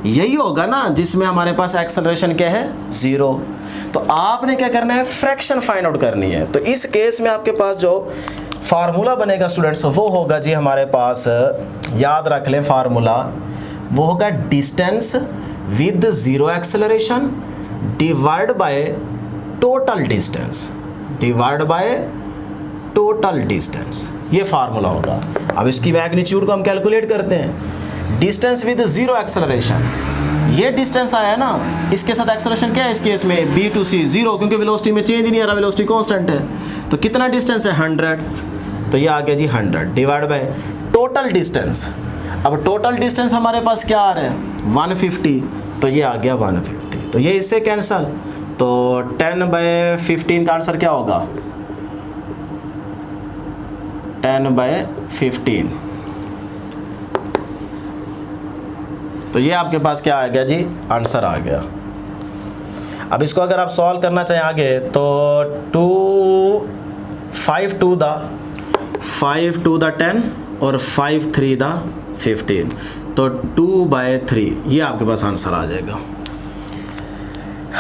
यही होगा ना जिसमें हमारे पास एक्सेलरेशन क्या है, 0। तो आपने क्या करना है, फ्रैक्शन फाइंड आउट करनी है। तो इस केस में आपके पास जो फार्मूला बनेगा स्टूडेंट्स, वो होगा जी हमारे पास, याद रख लें फार्मूला, वो होगा distance with zero acceleration divide by total distance, ये फार्मूला होगा। अब इसकी मैग्नीट्यूड को हम कैलकुलेट करते हैं। डिस्टेंस विद जीरो एक्सेलरेशन, ये डिस्टेंस आया है ना, इसके साथ एक्सेलरेशन क्या है इस केस में, बी टू सी 0, क्योंकि वेलोसिटी में चेंज नहीं आ रहा, वेलोसिटी कांस्टेंट है। तो कितना डिस्टेंस है, 100, तो ये आ गया जी 100 डिवाइड बाय टोटल डिस्टेंस। अब टोटल डिस्टेंस हमारे पास क्या आ रहा है, 150, तो ये आ गया 150। तो ये इससे कैंसल, तो 10/15 का आंसर क्या होगा, 10/15। तो ये आपके पास क्या आ गया जी, आंसर आ गया। अब इसको अगर आप सॉल्व करना चाहें आगे, तो 5 to the 10 और 5 3 the 15, तो 2/3, ये आपके पास आंसर आ जाएगा।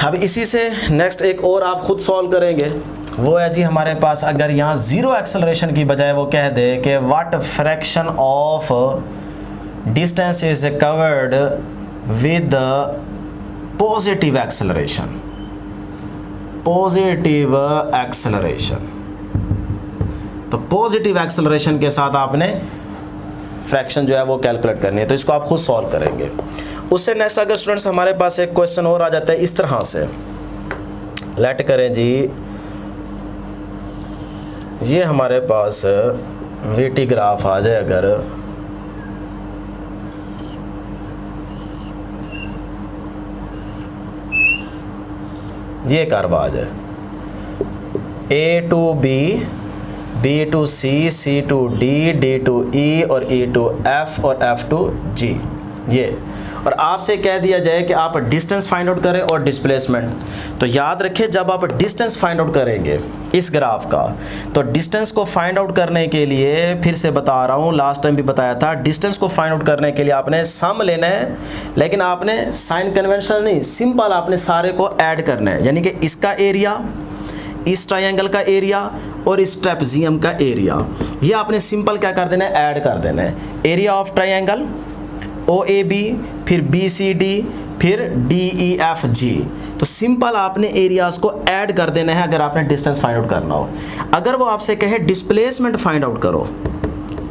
अब इसी से नेक्स्ट एक और आप खुद सॉल्व करेंगे, वो है जी हमारे पास, अगर यहाँ जीरो एक्सेलरेशन की बजाय वो कह दे कि what fraction of distance is covered with positive acceleration, तो पॉजिटिव एक्सेलरेशन के साथ आपने फ्रैक्शन जो है वो कैलकुलेट करनी है। तो इसको आप खुद सॉल्व करेंगे। उससे नेक्स्ट अगर स्टूडेंट्स हमारे पास एक क्वेश्चन और आ जाता है इस तरह से, लेट करें जी, ये हमारे पास वीटी ग्राफ आ जाए, अगर ये कर्व आ जाए, A to B, B to C, C to D, D to E और E to F और F to G, ये। और आपसे कह दिया जाए कि आप डिस्टेंस फाइंड आउट करें और डिस्प्लेसमेंट। तो याद रखिए, जब आप डिस्टेंस फाइंड आउट करेंगे इस ग्राफ का, तो डिस्टेंस को फाइंड आउट करने के लिए, फिर से बता रहा हूँ, लास्ट टाइम भी बताया था, डिस्टेंस को फाइंड आउट करने के लिए आपने सम लेना है, लेकिन आपने साइन कन्वेंशनल नहीं, सिंपल आपने सारे को ऐड करना है। यानी कि इसका एरिया, इस ट्रायंगल का एरिया और इस ट्रेपेजियम का एरिया, ये आपने सिंपल क्या कर देना है, ऐड कर देना है। एरिया ऑफ ट्रायंगल OAB, फिर BCD, फिर DEFG। तो सिंपल आपने एरियाज को ऐड कर देना है अगर आपने डिस्टेंस फाइंड आउट करना हो। अगर वो आपसे कहे डिस्प्लेसमेंट फाइंड आउट करो,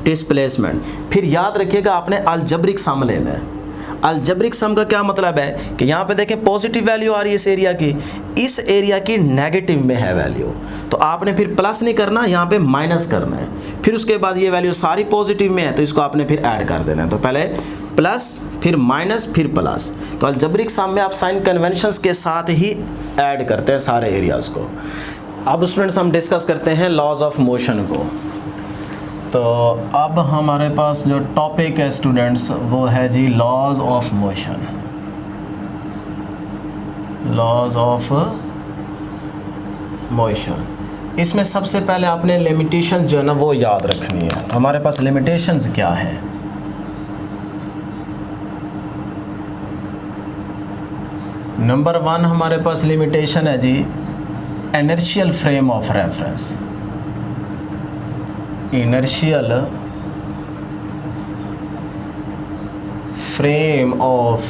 डिस्प्लेसमेंट, फिर याद रखिएगा आपने अलजेब्रिक सम लेना है। अलजेब्रिक सम का क्या मतलब है कि यहाँ पे देखें पॉजिटिव वैल्यू आ रही है इस एरिया की, इस एरिया की नेगेटिव में है वैल्यू, तो आपने फिर प्लस नहीं करना, यहाँ पे माइनस करना है। फिर उसके बाद ये वैल्यू सारी पॉजिटिव में है, तो इसको आपने फिर ऐड कर देना है। तो पहले प्लस, फिर माइनस, फिर प्लस। तो अलजेब्रिक सम में आप साइन कन्वेंशंस के साथ ही ऐड करते हैं सारे एरियाज को। अब स्टूडेंट्स हम डिस्कस करते हैं लॉज ऑफ मोशन को। तो अब हमारे पास जो टॉपिक है स्टूडेंट्स वो है जी laws of motion. Laws of motion, इसमें सबसे पहले आपने लिमिटेशन जो है ना वो याद रखनी है। हमारे पास लिमिटेशंस क्या है? नंबर 1 हमारे पास लिमिटेशन है जी inertial frame of reference. Inertial frame of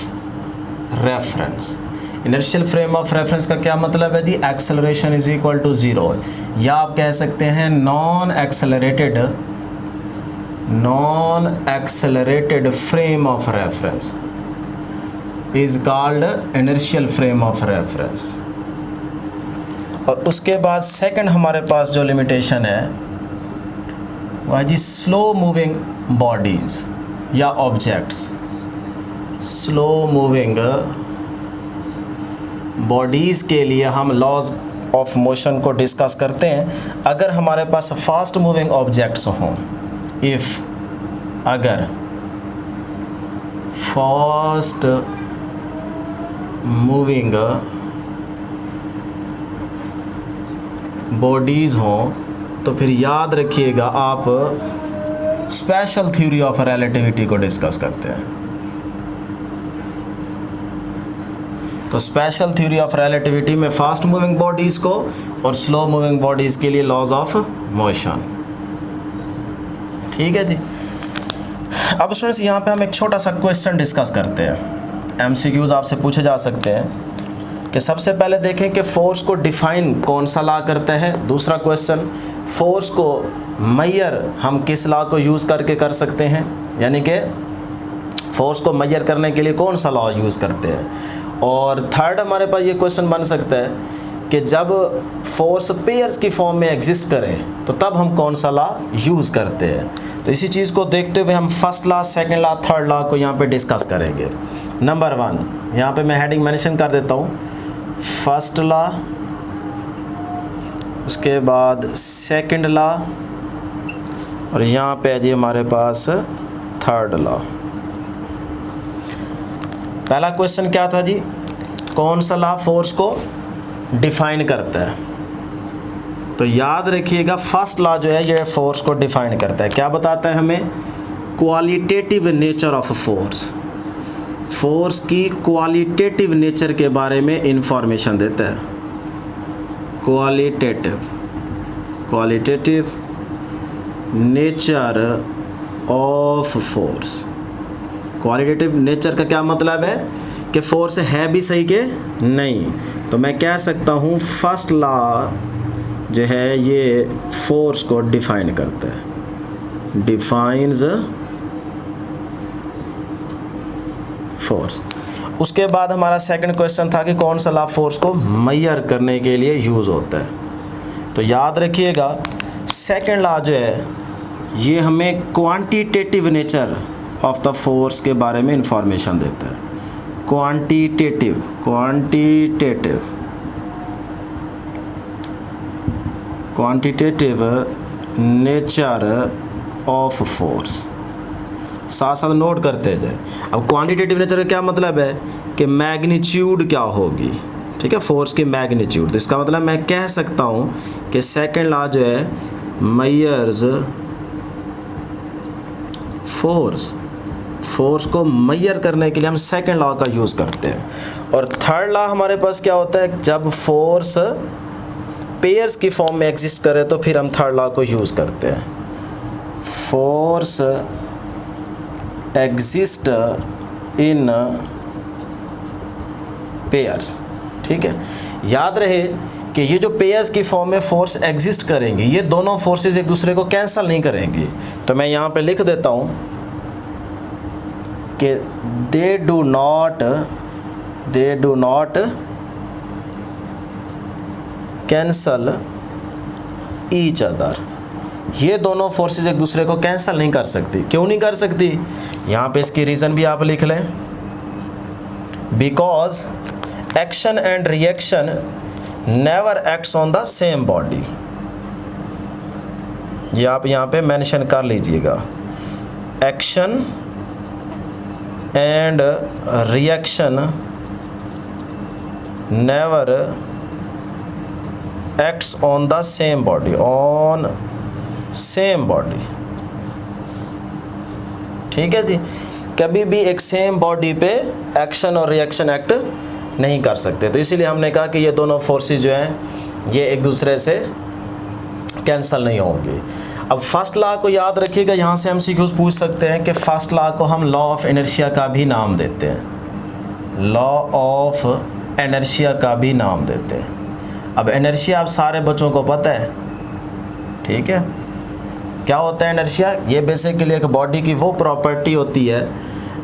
reference. Inertial frame of reference का क्या मतलब है जी? एक्सेलरेशन इज इक्वल टू 0, या आप कह सकते हैं non accelerated frame of reference is called inertial frame of reference. और उसके बाद सेकंड हमारे पास जो लिमिटेशन है वह जी स्लो मूविंग बॉडीज या ऑब्जेक्ट्स। स्लो मूविंग बॉडीज़ के लिए हम लॉज ऑफ मोशन को डिस्कस करते हैं। अगर हमारे पास फास्ट मूविंग ऑब्जेक्ट्स हों, अगर फास्ट मूविंग बॉडीज़ हों, तो फिर याद रखिएगा आप स्पेशल थ्योरी ऑफ रिलेटिविटी को डिस्कस करते हैं। तो स्पेशल थ्योरी ऑफ रिलेटिविटी में फास्ट मूविंग बॉडीज़ को और स्लो मूविंग बॉडीज़ के लिए लॉज ऑफ मोशन। ठीक है जी। अब स्टूडेंट्स यहाँ पे हम एक छोटा सा क्वेश्चन डिस्कस करते हैं। MCQs आपसे पूछे जा सकते हैं कि सबसे पहले देखें कि फोर्स को डिफाइन कौन सा लॉ करता है। दूसरा क्वेश्चन, फोर्स को मेजर हम किस लॉ को यूज़ करके कर सकते हैं, यानी कि फोर्स को मेजर करने के लिए कौन सा लॉ यूज़ करते हैं। और थर्ड हमारे पास ये क्वेश्चन बन सकता है कि जब फोर्स पेयर्स की फॉर्म में एग्जिस्ट करे तो तब हम कौन सा लॉ यूज़ करते हैं। तो इसी चीज़ को देखते हुए हम first law, second law, third law को यहाँ पे डिस्कस करेंगे। नंबर 1 यहाँ पे मैं हेडिंग मेंशन कर देता हूँ, फर्स्ट लॉ, उसके बाद सेकंड लॉ, और यहाँ पे है जी हमारे पास थर्ड लॉ। पहला क्वेश्चन क्या था जी? कौन सा लॉ फोर्स को डिफाइन करता है? तो याद रखिएगा फर्स्ट लॉ जो है ये फोर्स को डिफाइन करता है। क्या बताता है हमें? Qualitative nature of force. Force की क्वालिटेटिव नेचर के बारे में इंफॉर्मेशन देता है। Qualitative nature of force. Qualitative nature का क्या मतलब है कि फोर्स है भी सही के नहीं। तो मैं कह सकता हूँ फर्स्ट लॉ जो है ये फोर्स को डिफाइन करता है, डिफाइंस फोर्स। उसके बाद हमारा सेकंड क्वेश्चन था कि कौन सा लॉ फोर्स को मेजर करने के लिए यूज़ होता है। तो याद रखिएगा सेकंड लॉ जो है ये हमें quantitative nature of the force के बारे में इंफॉर्मेशन देता है। Quantitative quantitative nature of force, साथ साथ नोट करते जाए। अब क्वांटिटेटिव नेचर का क्या मतलब है कि मैग्नीट्यूड क्या होगी, ठीक है, फोर्स की मैग्नीट्यूड। तो इसका मतलब मैं कह सकता हूँ कि सेकंड लॉ जो है मेजर्स फोर्स को मेजर करने के लिए हम सेकंड लॉ का यूज़ करते हैं। और थर्ड लॉ हमारे पास क्या होता है, जब फोर्स पेयर्स की फॉर्म में एग्जिस्ट करे तो फिर हम थर्ड लॉ को यूज़ करते हैं। फोर्स एग्जिस्ट इन पेयर्स, ठीक है। याद रहे कि ये जो पेयर्स की फॉर्म में फोर्स एग्जिस्ट करेंगी, ये दोनों फोर्सेस एक दूसरे को कैंसिल नहीं करेंगी। तो मैं यहाँ पे लिख देता हूँ कि they do not cancel each other. ये दोनों फोर्सेस एक दूसरे को कैंसिल नहीं कर सकती। क्यों नहीं कर सकती, यहाँ पे इसकी रीज़न भी आप लिख लें। Because action and reaction never acts on the same body. ये आप यहाँ पे मेंशन कर लीजिएगा। Action and reaction never acts on the same body, on same body, ठीक है जी। कभी भी एक सेम बॉडी पे एक्शन और रिएक्शन एक्ट नहीं कर सकते। तो इसीलिए हमने कहा कि ये दोनों फोर्सेस जो हैं ये एक दूसरे से कैंसिल नहीं होंगी। अब फर्स्ट लॉ को याद रखिएगा, यहाँ से हम एमसीक्यूज पूछ सकते हैं कि फर्स्ट लॉ को हम लॉ ऑफ इनर्शिया का भी नाम देते हैं, लॉ ऑफ इनर्शिया का भी नाम देते हैं। अब इनर्शिया आप सारे बच्चों को पता है, ठीक है। क्या होता है इनर्शिया, ये बेसिकली एक बॉडी की वो प्रॉपर्टी होती है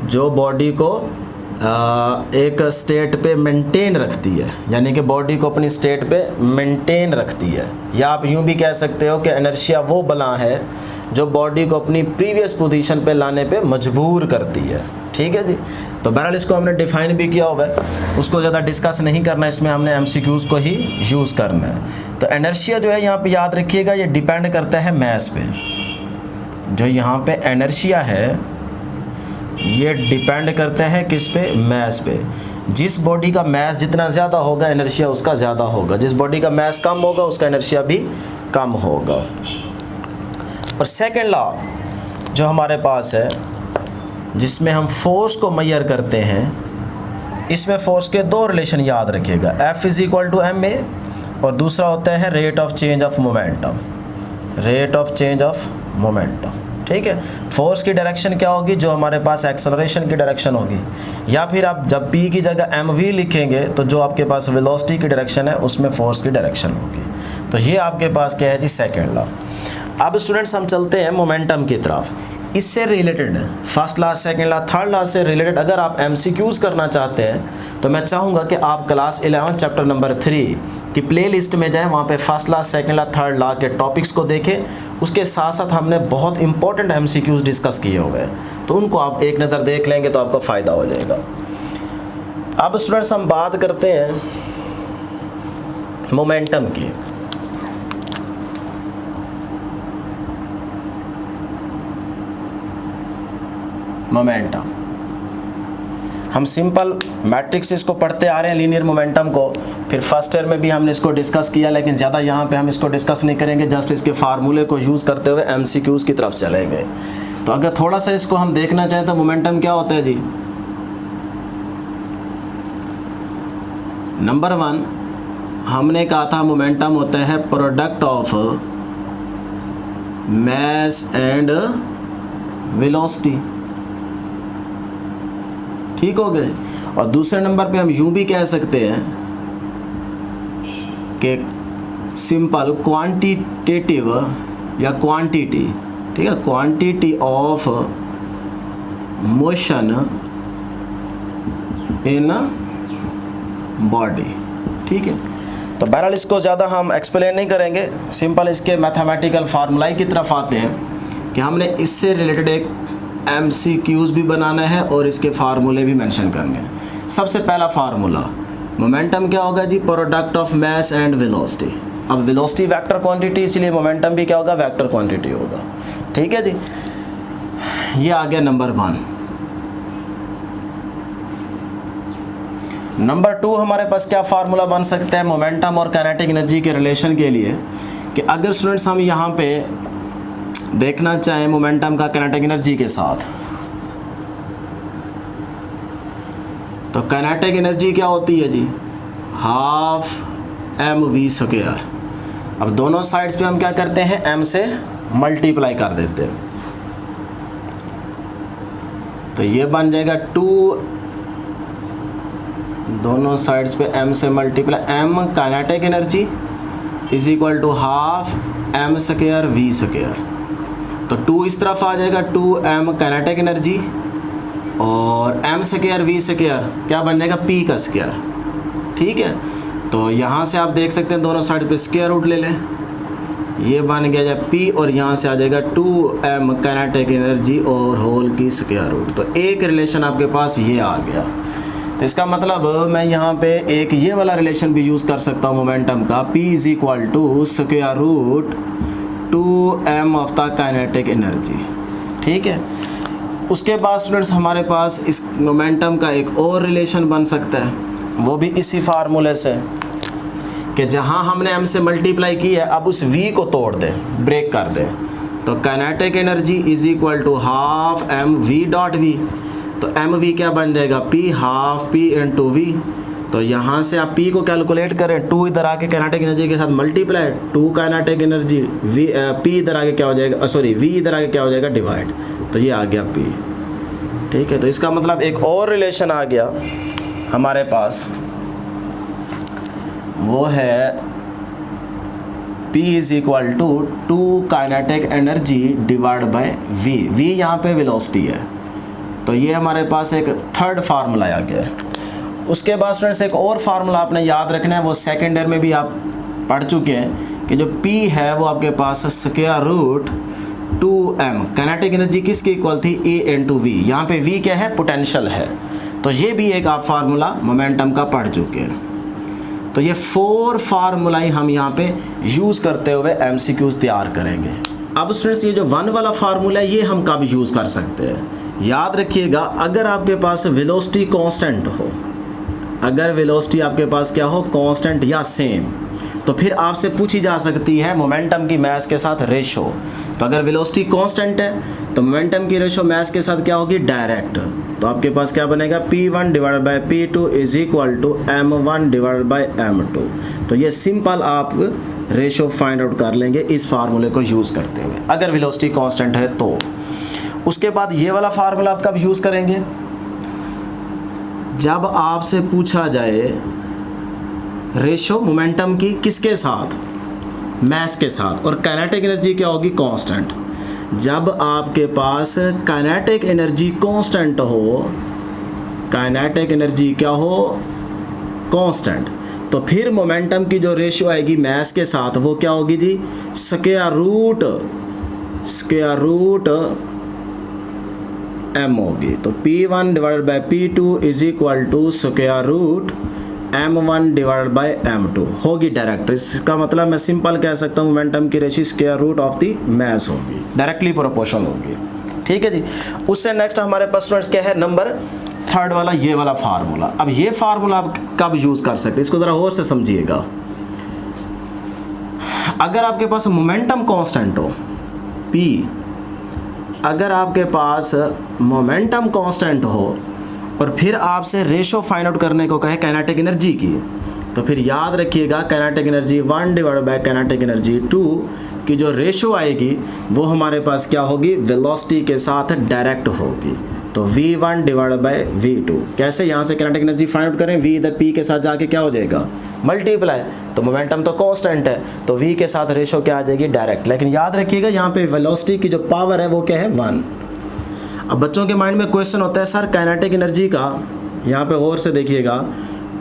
जो बॉडी को एक स्टेट पे मेंटेन रखती है, यानी कि बॉडी को अपनी स्टेट पे मेंटेन रखती है। या आप यूँ भी कह सकते हो कि इनर्शिया वो बला है जो बॉडी को अपनी प्रीवियस पोजीशन पे लाने पे मजबूर करती है, ठीक है जी। तो बहरहाल इसको हमने डिफ़ाइन भी किया हुआ है, उसको ज़्यादा डिस्कस नहीं करना, इसमें हमने एमसीक्यूज़ को ही यूज़ करना है। तो इनर्शिया जो है यहाँ पे याद रखिएगा, ये डिपेंड करता है मास पे। जो यहाँ पे इनर्शिया है ये डिपेंड करता है किस पे, मास पे। जिस बॉडी का मास जितना ज़्यादा होगा इनर्शिया उसका ज़्यादा होगा, जिस बॉडी का मास कम होगा उसका इनर्शिया भी कम होगा। और सेकंड लॉ जो हमारे पास है जिसमें हम फोर्स को मेजर करते हैं, इसमें फोर्स के दो रिलेशन याद रखिएगा, F = ma और दूसरा होता है rate of change of momentum, rate of change of momentum, ठीक है। फोर्स की डायरेक्शन क्या होगी, जो हमारे पास एक्सेलरेशन की डायरेक्शन होगी, या फिर आप जब p की जगह mv लिखेंगे तो जो आपके पास वेलोसिटी की डायरेक्शन है उसमें फोर्स की डायरेक्शन होगी। तो ये आपके पास क्या है जी, सेकंड लॉ। अब स्टूडेंट्स हम चलते हैं मोमेंटम की तरफ। इससे related first law, second law, third law से रिलेटेड अगर आप एमसीक्यूज़ करना चाहते हैं तो मैं चाहूँगा कि आप क्लास 11 चैप्टर नंबर 3 की प्लेलिस्ट में जाएं, वहाँ पे first law, second law, third law के टॉपिक्स को देखें। उसके साथ साथ हमने बहुत इंपॉर्टेंट एमसीक्यूज़ डिस्कस किए हुए हैं, तो उनको आप एक नज़र देख लेंगे तो आपको फ़ायदा हो जाएगा। अब स्टूडेंट्स हम बात करते हैं मोमेंटम की। मोमेंटम हम सिंपल मैट्रिक्स इसको पढ़ते आ रहे हैं, लीनियर मोमेंटम को, फिर फर्स्ट ईयर में भी हमने इसको डिस्कस किया, लेकिन ज़्यादा यहाँ पे हम इसको डिस्कस नहीं करेंगे, जस्ट इसके फार्मूले को यूज़ करते हुए एमसीक्यूज़ की तरफ चलेंगे। तो अगर थोड़ा सा इसको हम देखना चाहें तो मोमेंटम क्या होता है जी, नंबर 1 हमने कहा था मोमेंटम होता है product of mass and velocity, ठीक हो गए। और दूसरे नंबर पे हम यूँ भी कह सकते हैं कि सिंपल क्वांटिटेटिव या क्वांटिटी, ठीक है, quantity of motion in body, ठीक है। तो बहरहाल इसको ज़्यादा हम एक्सप्लेन नहीं करेंगे, सिंपल इसके मैथमेटिकल फार्मूला की तरफ आते हैं कि हमने इससे रिलेटेड एक MCQs भी बनाना है और इसके फार्मूले भी मेंशन करने हैं। सबसे पहला फार्मूला मोमेंटम क्या होगा जी, product of mass and velocity. अब वेलोसिटी वेक्टर क्वांटिटी, इसलिए मोमेंटम भी क्या होगा, वेक्टर क्वांटिटी होगा। ठीक है जी, ये आ गया नंबर 1। नंबर 2 हमारे पास क्या फार्मूला बन सकता है मोमेंटम और काइनेटिक एनर्जी के रिलेशन के लिए, कि अगर स्टूडेंट्स हम यहाँ पे देखना चाहें मोमेंटम का काइनेटिक एनर्जी के साथ, तो काइनेटिक एनर्जी क्या होती है जी, हाफ mv²। अब दोनों साइड्स पे हम क्या करते हैं, m से मल्टीप्लाई कर देते हैं, तो ये बन जाएगा 2, दोनों साइड्स पे m से multiply, m kinetic energy is equal to half m² v²। तो 2 इस तरफ आ जाएगा, 2m काइनेटिक एनर्जी और m² v² क्या बन जाएगा, p का स्क्वायर। ठीक है, तो यहाँ से आप देख सकते हैं दोनों साइड पे स्क्वायर रूट ले लें, ये बन गया जाए p और यहाँ से आ जाएगा 2m काइनेटिक एनर्जी और होल की स्क्वायर रूट। तो एक रिलेशन आपके पास ये आ गया। तो इसका मतलब मैं यहाँ पे एक ये वाला रिलेशन भी यूज़ कर सकता हूँ मोमेंटम का, p is equal to square root 2m of the kinetic energy. ठीक है, उसके बाद स्टूडेंट्स हमारे पास इस मोमेंटम का एक और रिलेशन बन सकता है, वो भी इसी फार्मूले से, कि जहाँ हमने m से मल्टीप्लाई की है अब उस v को तोड़ दें, ब्रेक कर दें, तो kinetic energy is equal to half mv dot v। तो mv क्या बन जाएगा, p हाफ p इंटू v। तो यहाँ से आप p को कैलकुलेट करें, 2 इधर आके काइनेटिक एनर्जी के साथ multiply, 2 kinetic energy v, p इधर आके क्या हो जाएगा, सॉरी v इधर आके क्या हो जाएगा, डिवाइड। तो ये आ गया p। ठीक है, तो इसका मतलब एक और रिलेशन आ गया हमारे पास, वो है P is equal to 2 kinetic energy divide by V। V यहाँ पे वेलोसिटी है, तो ये हमारे पास एक थर्ड फार्मूला आ गया है। उसके बाद स्टूडेंट्स एक और फार्मूला आपने याद रखना है, वो सेकेंड ईयर में भी आप पढ़ चुके हैं, कि जो P है वो आपके पास square root 2m, kinetic energy किसकी इक्वल थी, A इंटू V। यहाँ पे V क्या है, पोटेंशियल है। तो ये भी एक आप फार्मूला मोमेंटम का पढ़ चुके हैं। तो ये 4 फार्मूला ही हम यहाँ पे यूज़ करते हुए MCQs तैयार करेंगे। अब स्टूडेंट्स ये जो 1 वाला फार्मूला है ये हम कब यूज़ कर सकते हैं, याद रखिएगा, अगर आपके पास वेलोसिटी कांस्टेंट हो, अगर वेलोसिटी आपके पास क्या हो, कांस्टेंट या सेम, तो फिर आपसे पूछी जा सकती है मोमेंटम की मास के साथ रेशो। तो अगर वेलोसिटी कांस्टेंट है तो मोमेंटम की रेशो मास के साथ क्या होगी, डायरेक्ट। तो आपके पास क्या बनेगा, P1 divide by P2 is equal to M1 divide by M2। तो ये सिंपल आप रेशो फाइंड आउट कर लेंगे इस फार्मूले को यूज़ करते हुए, अगर वेलोसिटी कांस्टेंट है तो। उसके बाद ये वाला फार्मूला आप कब यूज़ करेंगे, जब आपसे पूछा जाए रेशो मोमेंटम की किसके साथ, मास के साथ, और काइनेटिक एनर्जी क्या होगी, कांस्टेंट। जब आपके पास काइनेटिक एनर्जी कांस्टेंट हो, काइनेटिक एनर्जी क्या हो, कांस्टेंट, तो फिर मोमेंटम की जो रेशियो आएगी मास के साथ वो क्या होगी जी, स्क्वायर रूट m होगी। तो P1 divided by P2 is equal to square root M1 divided by M2 होगी डायरेक्ट। इसका मतलब मैं सिंपल कह सकता हूँ मोमेंटम की ratio square root of the mass होगी, डायरेक्टली प्रोपोर्शनल होगी। ठीक है जी। उससे नेक्स्ट हमारे पास स्टूडेंट्स क्या है, नंबर 3 वाला ये वाला फार्मूला। अब ये फार्मूला आप कब यूज़ कर सकते हैं, इसको ज़रा और से समझिएगा। अगर आपके पास मोमेंटम कांस्टेंट हो P, अगर आपके पास मोमेंटम कांस्टेंट हो और फिर आपसे रेशो फाइंड आउट करने को कहे काइनेटिक एनर्जी की, तो फिर याद रखिएगा kinetic energy 1 divide by kinetic energy 2 की जो रेशो आएगी वो हमारे पास क्या होगी, वेलोसिटी के साथ डायरेक्ट होगी। तो v1 डिवाइड बाय v2, कैसे, यहाँ से काइनेटिक एनर्जी फाइंड आउट करें, v इधर p के साथ जाके क्या हो जाएगा, मल्टीप्लाई। तो मोमेंटम तो कांस्टेंट है तो v के साथ रेशो क्या आ जाएगी, डायरेक्ट। लेकिन याद रखिएगा यहाँ पे वेलोसिटी की जो पावर है वो क्या है, 1। अब बच्चों के माइंड में क्वेश्चन होता है सर काइनेटिक एनर्जी का, यहाँ पे और से देखिएगा,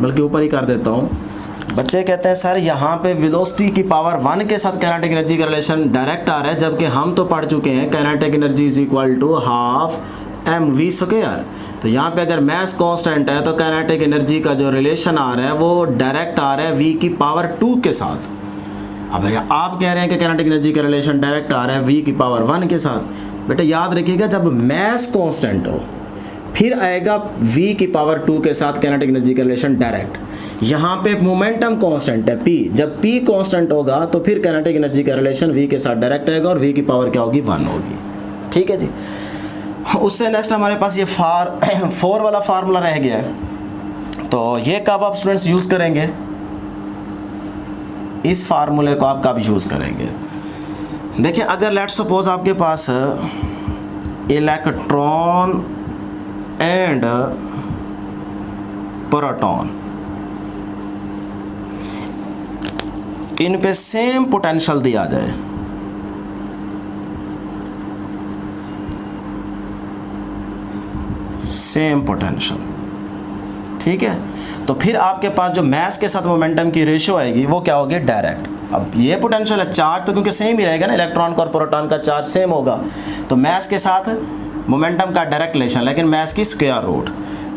बल्कि ऊपर ही कर देता हूँ। बच्चे कहते हैं सर यहाँ पे वेलोसिटी की पावर 1 के साथ काइनेटिक एनर्जी का रिलेशन डायरेक्ट आ रहा है, जबकि हम तो पढ़ चुके हैं kinetic energy is equal to half mv square. तो यहाँ पे अगर मास कांस्टेंट है तो काइनेटिक एनर्जी का जो रिलेशन आ रहा है वो डायरेक्ट आ रहा है v की पावर 2 के साथ। अब आप कह रहे हैं कि काइनेटिक एनर्जी का रिलेशन डायरेक्ट आ रहा है v की पावर 1 के साथ। बेटा याद रखिएगा, जब मास कांस्टेंट हो फिर आएगा v की पावर 2 के साथ काइनेटिक एनर्जी का रिलेशन डायरेक्ट। यहाँ पे मोमेंटम कांस्टेंट है p, जब p कांस्टेंट होगा तो फिर काइनेटिक एनर्जी का रिलेशन v के साथ डायरेक्ट आएगा और v की पावर क्या होगी, 1 होगी। ठीक है जी। उससे नेक्स्ट हमारे पास ये 4 वाला फार्मूला रह गया है। तो ये कब आप स्टूडेंट्स यूज़ करेंगे, इस फार्मूले को आप कब यूज़ करेंगे। देखिए अगर लेट सपोज आपके पास इलेक्ट्रॉन एंड प्रोटॉन इन पे सेम पोटेंशियल दिया जाए, सेम पोटेंशियल, ठीक है, तो फिर आपके पास जो मास के साथ मोमेंटम की रेशियो आएगी वो क्या होगी, डायरेक्ट। अब ये पोटेंशियल है, चार्ज तो क्योंकि सेम ही रहेगा ना, इलेक्ट्रॉन का और प्रोटॉन का चार्ज सेम होगा, तो मास के साथ मोमेंटम का डायरेक्ट रिलेशन, लेकिन मास की स्क्वायर रूट,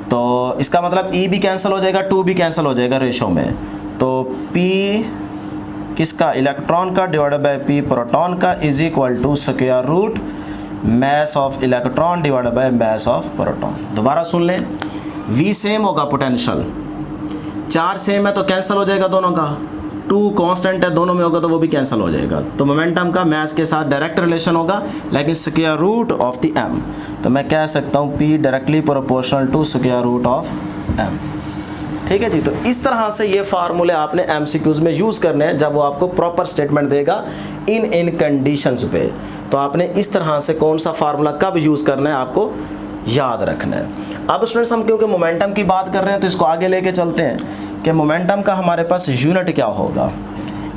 तो इसका मतलब E भी कैंसिल हो जाएगा, 2 भी कैंसिल हो जाएगा रेशियो में। तो P किसका, इलेक्ट्रॉन का डिवाइडेड बाय P प्रोटॉन का is equal to square root mass of electron divided by mass of proton. दोबारा सुन लें, V सेम होगा पोटेंशियल, चार्ज सेम है तो कैंसिल हो जाएगा दोनों का, 2 कांस्टेंट है दोनों में होगा तो वो भी कैंसिल हो जाएगा, तो मोमेंटम का मास के साथ डायरेक्ट रिलेशन होगा, लेकिन square root of the m, तो मैं कह सकता हूँ P directly proportional to square root of m। ठीक है जी। तो इस तरह से ये फार्मूले आपने MCQs में यूज़ करने हैं जब वो आपको प्रॉपर स्टेटमेंट देगा इन कंडीशंस पे। तो आपने इस तरह से कौन सा फार्मूला कब यूज़ करना है आपको याद रखना है। अब स्टूडेंट्स हम क्योंकि मोमेंटम की बात कर रहे हैं तो इसको आगे लेके चलते हैं कि मोमेंटम का हमारे पास यूनिट क्या होगा।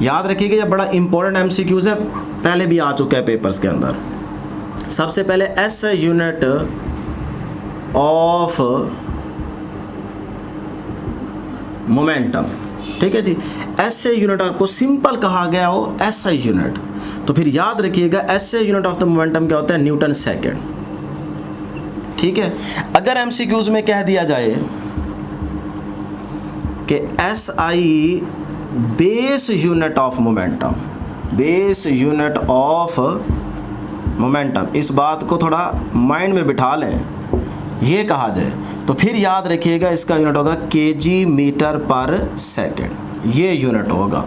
याद रखिएगा ये बड़ा इंपॉर्टेंट MCQs है, पहले भी आ चुका है पेपर्स के अंदर। सबसे पहले एस यूनिट ऑफ मोमेंटम, ठीक है जी। एस यूनिट आपको सिंपल कहा गया हो SI यूनिट, तो फिर याद रखिएगा SI unit of the momentum क्या होता है, न्यूटन सेकेंड। ठीक है, अगर MCQs में कह दिया जाए कि SI base unit of momentum, base unit of momentum, इस बात को थोड़ा माइंड में बिठा लें, ये कहा जाए तो फिर याद रखिएगा इसका यूनिट होगा kg मीटर पर सेकेंड, ये यूनिट होगा।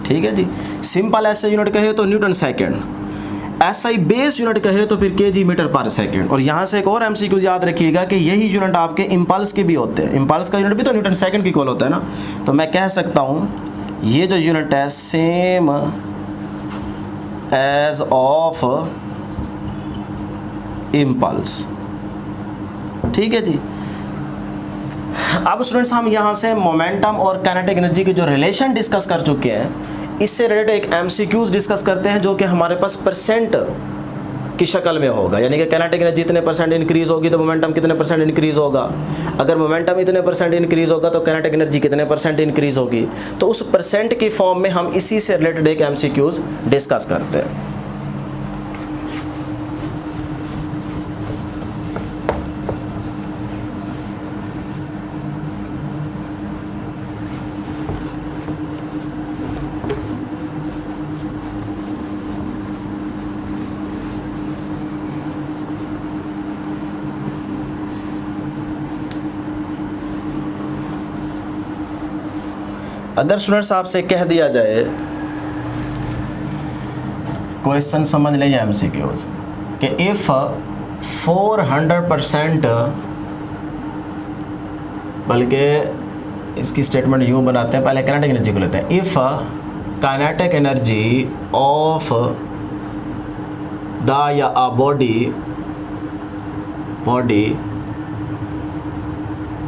ठीक है जी। सिंपल SI यूनिट कहे तो Newton second, SI base unit कहे तो फिर kg मीटर पर सेकेंड। और यहाँ से एक और MCQ याद रखिएगा कि यही यूनिट आपके इम्पल्स के भी होते हैं, इम्पल्स का यूनिट भी तो न्यूटन सेकेंड की इक्वल होता है ना। तो मैं कह सकता हूँ ये जो यूनिट है सेम एज ऑफ इम्पल्स। ठीक है जी। अब स्टूडेंट्स हम यहाँ से मोमेंटम और काइनेटिक एनर्जी के जो रिलेशन डिस्कस कर चुके हैं, इससे रिलेटेड एक MCQs डिस्कस करते हैं जो कि हमारे पास परसेंट की शक्ल में होगा, यानी कि काइनेटिक एनर्जी इतने % इंक्रीज होगी तो मोमेंटम कितने % इंक्रीज होगा, अगर मोमेंटम इतने % इंक्रीज होगा तो काइनेटिक एनर्जी कितने % इंक्रीज होगी। तो उस परसेंट की फॉर्म में हम इसी से रिलेटेड एक MCQs डिस्कस करते हैं। अगर स्टूडेंट्स आपसे कह दिया जाए, क्वेश्चन समझ लें MCQs कि इफ़ 400%, बल्कि इसकी स्टेटमेंट यूँ बनाते हैं, पहले काइनेटिक एनर्जी को लेते हैं। If kinetic energy of the या अ बॉडी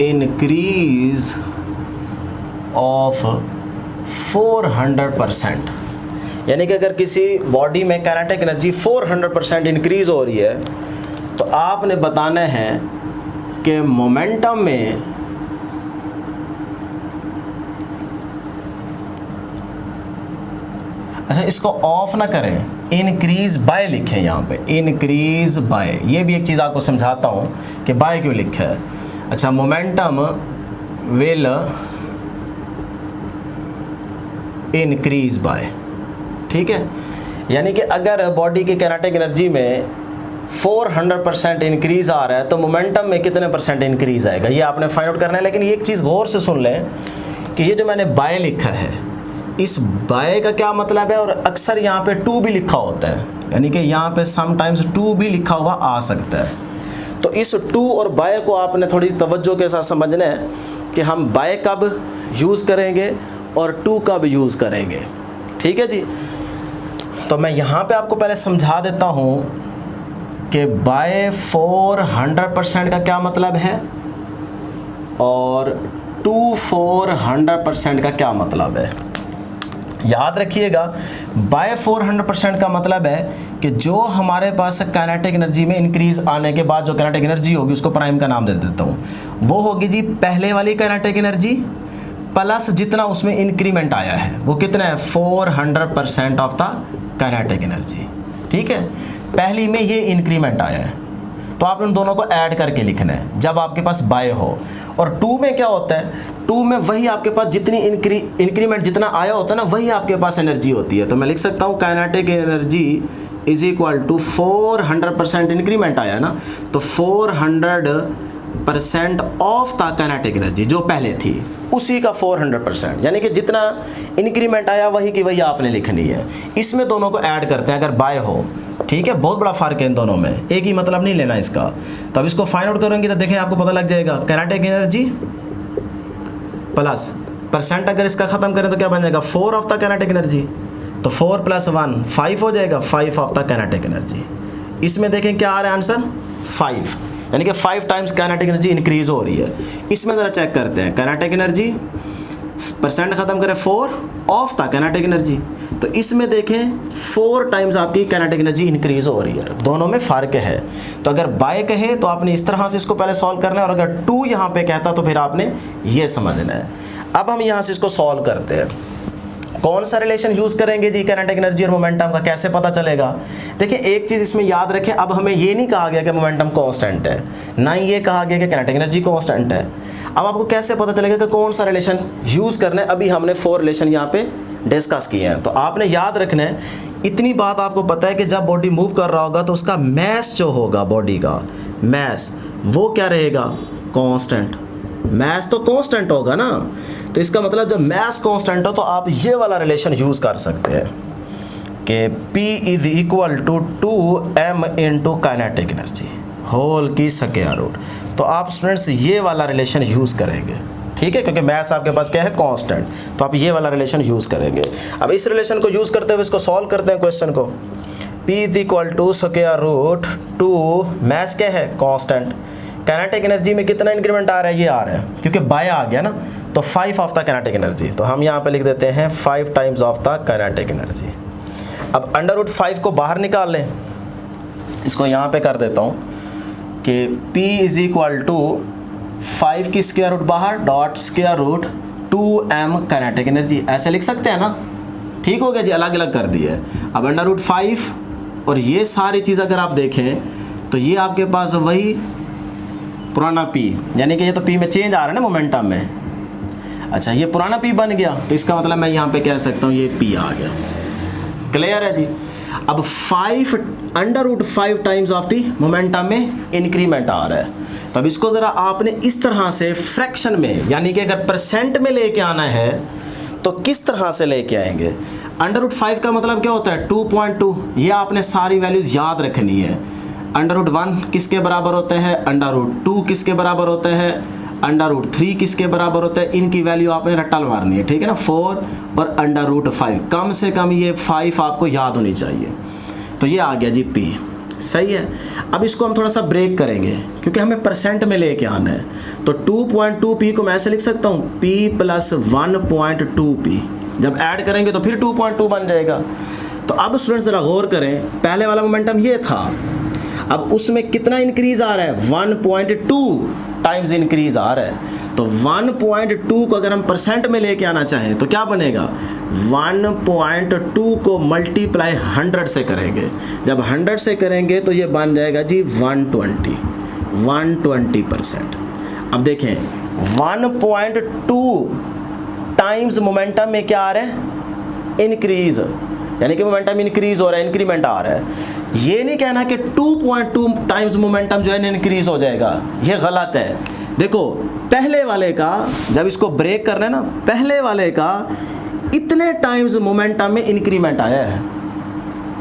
इंक्रीज ऑफ 400%, यानी कि अगर किसी बॉडी में काइनेटिक एनर्जी 400% इंक्रीज हो रही है तो आपने बताना है कि मोमेंटम में अच्छा, इसको ऑफ ना करें, इंक्रीज बाय लिखें यहाँ पे, इंक्रीज बाय। ये भी एक चीज़ आपको समझाता हूँ कि बाय क्यों लिखा है। अच्छा, मोमेंटम विल इंक्रीज बाय, ठीक है। यानी कि अगर बॉडी की काइनेटिक एनर्जी में 400% इंक्रीज आ रहा है तो मोमेंटम में कितने परसेंट इंक्रीज आएगा, ये आपने फाइंड आउट करना है। लेकिन ये एक चीज़ गौर से सुन लें कि ये जो मैंने बाय लिखा है, इस बाय का क्या मतलब है, और अक्सर यहाँ पे टू भी लिखा होता है, यानी कि यहाँ पे समटाइम्स टू भी लिखा हुआ आ सकता है। तो इस टू और बाय को आपने थोड़ी तवज्जो के साथ समझना है कि हम बाय कब यूज़ करेंगे और टू कब यूज़ करेंगे, ठीक है जी। तो मैं यहाँ पे आपको पहले समझा देता हूँ कि बाय 400% का क्या मतलब है और टू 400% का क्या मतलब है। याद रखिएगा, बाय 400% का मतलब है कि जो हमारे पास काइनेटिक एनर्जी में इंक्रीज आने के बाद जो काइनेटिक एनर्जी होगी उसको प्राइम का नाम दे देता हूँ, वो होगी जी पहले वाली काइनेटिक एनर्जी प्लस जितना उसमें इंक्रीमेंट आया है, वो कितना है 400% ऑफ द काइनेटिक एनर्जी, ठीक है। पहली में ये इंक्रीमेंट आया है तो आप उन दोनों को ऐड करके लिखना है जब आपके पास बाय हो। और टू में क्या होता है, टू में वही आपके पास जितनी इंक्रीमेंट जितना आया होता है ना, वही आपके पास एनर्जी होती है। तो मैं लिख सकता हूँ kinetic energy is equal to 400% increment आया ना, तो 400% ऑफ द काइनेटिक एनर्जी जो पहले थी उसी का 400%, यानी कि जितना इंक्रीमेंट आया वही की वही आपने लिखनी है। इसमें दोनों को ऐड करते हैं अगर बाय हो, ठीक है। बहुत बड़ा फ़र्क है इन दोनों में, एक ही मतलब नहीं लेना इसका। तो अब इसको फाइंड आउट करेंगे तो देखें आपको पता लग जाएगा, काइनेटिक एनर्जी प्लस परसेंट अगर इसका ख़त्म करें तो क्या बन जाएगा 4 ऑफ द काइनेटिक एनर्जी, तो 4 + 1 5 हो जाएगा, 5 ऑफ द काइनेटिक एनर्जी। इसमें देखें क्या आ रहा है आंसर 5, यानी कि 5 टाइम्स काइनेटिक एनर्जी इंक्रीज हो रही है। इसमें ज़रा चेक करते हैं, काइनेटिक एनर्जी परसेंट ख़त्म करें 4 ऑफ द काइनेटिक एनर्जी, तो इसमें देखें 4 टाइम्स आपकी काइनेटिक एनर्जी इंक्रीज हो रही है। दोनों में फ़र्क है। तो अगर बाय कहे तो आपने इस तरह से इसको पहले सॉल्व करना है, और अगर टू यहाँ पे कहता तो फिर आपने ये समझना है। अब हम यहाँ से इसको सॉल्व करते हैं। कौन सा रिलेशन यूज़ करेंगे जी काइनेटिक एनर्जी और मोमेंटम का, कैसे पता चलेगा। देखिए एक चीज़ इसमें याद रखें, अब हमें ये नहीं कहा गया कि मोमेंटम कांस्टेंट है, ना ही ये कहा गया कि काइनेटिक एनर्जी कांस्टेंट है। अब आपको कैसे पता चलेगा कि कौन सा रिलेशन यूज़ करना है। अभी हमने 4 रिलेशन यहाँ पे डिस्कस किए हैं, तो आपने याद रखना है, इतनी बात आपको पता है कि जब बॉडी मूव कर रहा होगा तो उसका मैस जो होगा, बॉडी का मैस, वो क्या रहेगा कांस्टेंट। मैस तो कांस्टेंट होगा ना, तो इसका मतलब जब मैस कांस्टेंट हो तो आप ये वाला रिलेशन यूज़ कर सकते हैं कि P is equal to 2m into kinetic energy whole की स्क्वायर रूट। तो आप स्टूडेंट्स ये वाला रिलेशन यूज़ करेंगे, ठीक है, क्योंकि मैथ्स आपके पास क्या है कांस्टेंट, तो आप ये वाला रिलेशन यूज़ करेंगे। अब इस रिलेशन को यूज़ करते हुए इसको सॉल्व करते हैं क्वेश्चन को। P is equal to square root 2, maths क्या है कांस्टेंट, काइनेटिक एनर्जी में कितना इंक्रीमेंट आ रहा है, ये आ रहा है क्योंकि बाय आ गया ना, तो 5 ऑफ द काइनेटिक एनर्जी, तो हम यहाँ पे लिख देते हैं 5 times of the kinetic energy. अब √5 को बाहर निकाल लें, इसको यहाँ पे कर देता हूँ कि P इज इक्वल टू 5 की स्क्वायर रूट बाहर dot square root 2m kinetic energy, ऐसे लिख सकते हैं ना, ठीक हो गया जी, अलग अलग कर दिए। अब √5 और ये सारी चीज़ अगर आप देखें तो ये आपके पास वही पुराना P, यानी कि ये तो P में चेंज आ रहा है ना मोमेंटम में। अच्छा, ये पुराना P बन गया, तो इसका मतलब मैं यहाँ पे कह सकता हूँ ये P आ गया। क्लियर है जी। अब 5 √5 टाइम्स ऑफ दी मोमेंटम में इंक्रीमेंट आ रहा है, तो अब इसको ज़रा आपने इस तरह से फ्रैक्शन में, यानी कि अगर परसेंट में लेके आना है तो किस तरह से लेके आएंगे। √5 का मतलब क्या होता है 2.2, ये आपने सारी वैल्यूज़ याद रखनी है। √1 किसके बराबर होता है, √2 किसके बराबर होता है, √3 किसके बराबर होता है, इनकी वैल्यू आपने रट्टल मारनी है, ठीक है ना। 4 और √5, कम से कम ये 5 आपको याद होनी चाहिए। तो ये आ गया जी P, सही है। अब इसको हम थोड़ा सा ब्रेक करेंगे क्योंकि हमें परसेंट में लेके आना है, तो 2.2 P को मैं ऐसे लिख सकता हूँ P + 1.2 P, जब ऐड करेंगे तो फिर 2.2 बन जाएगा। तो अब स्टूडेंट्स ज़रा गौर करें, पहले वाला मोमेंटम ये था, अब उसमें कितना इंक्रीज आ रहा है, 1.2 टाइम्स इंक्रीज आ रहा है। तो 1.2 को अगर हम परसेंट में लेके आना चाहें तो क्या बनेगा, 1.2 को मल्टीप्लाई 100 से करेंगे, जब 100 से करेंगे तो ये बन जाएगा जी 120%। अब देखें 1.2 टाइम्स मोमेंटम में क्या आ रहा है, इंक्रीज, यानी कि मोमेंटम इंक्रीज हो रहा है, इंक्रीमेंट आ रहा है। ये नहीं कहना कि 2.2 टाइम्स मोमेंटम जो है इंक्रीज हो जाएगा, ये गलत है। देखो पहले वाले का जब इसको ब्रेक करना है ना, पहले वाले का इतने टाइम्स मोमेंटम में इंक्रीमेंट आया है,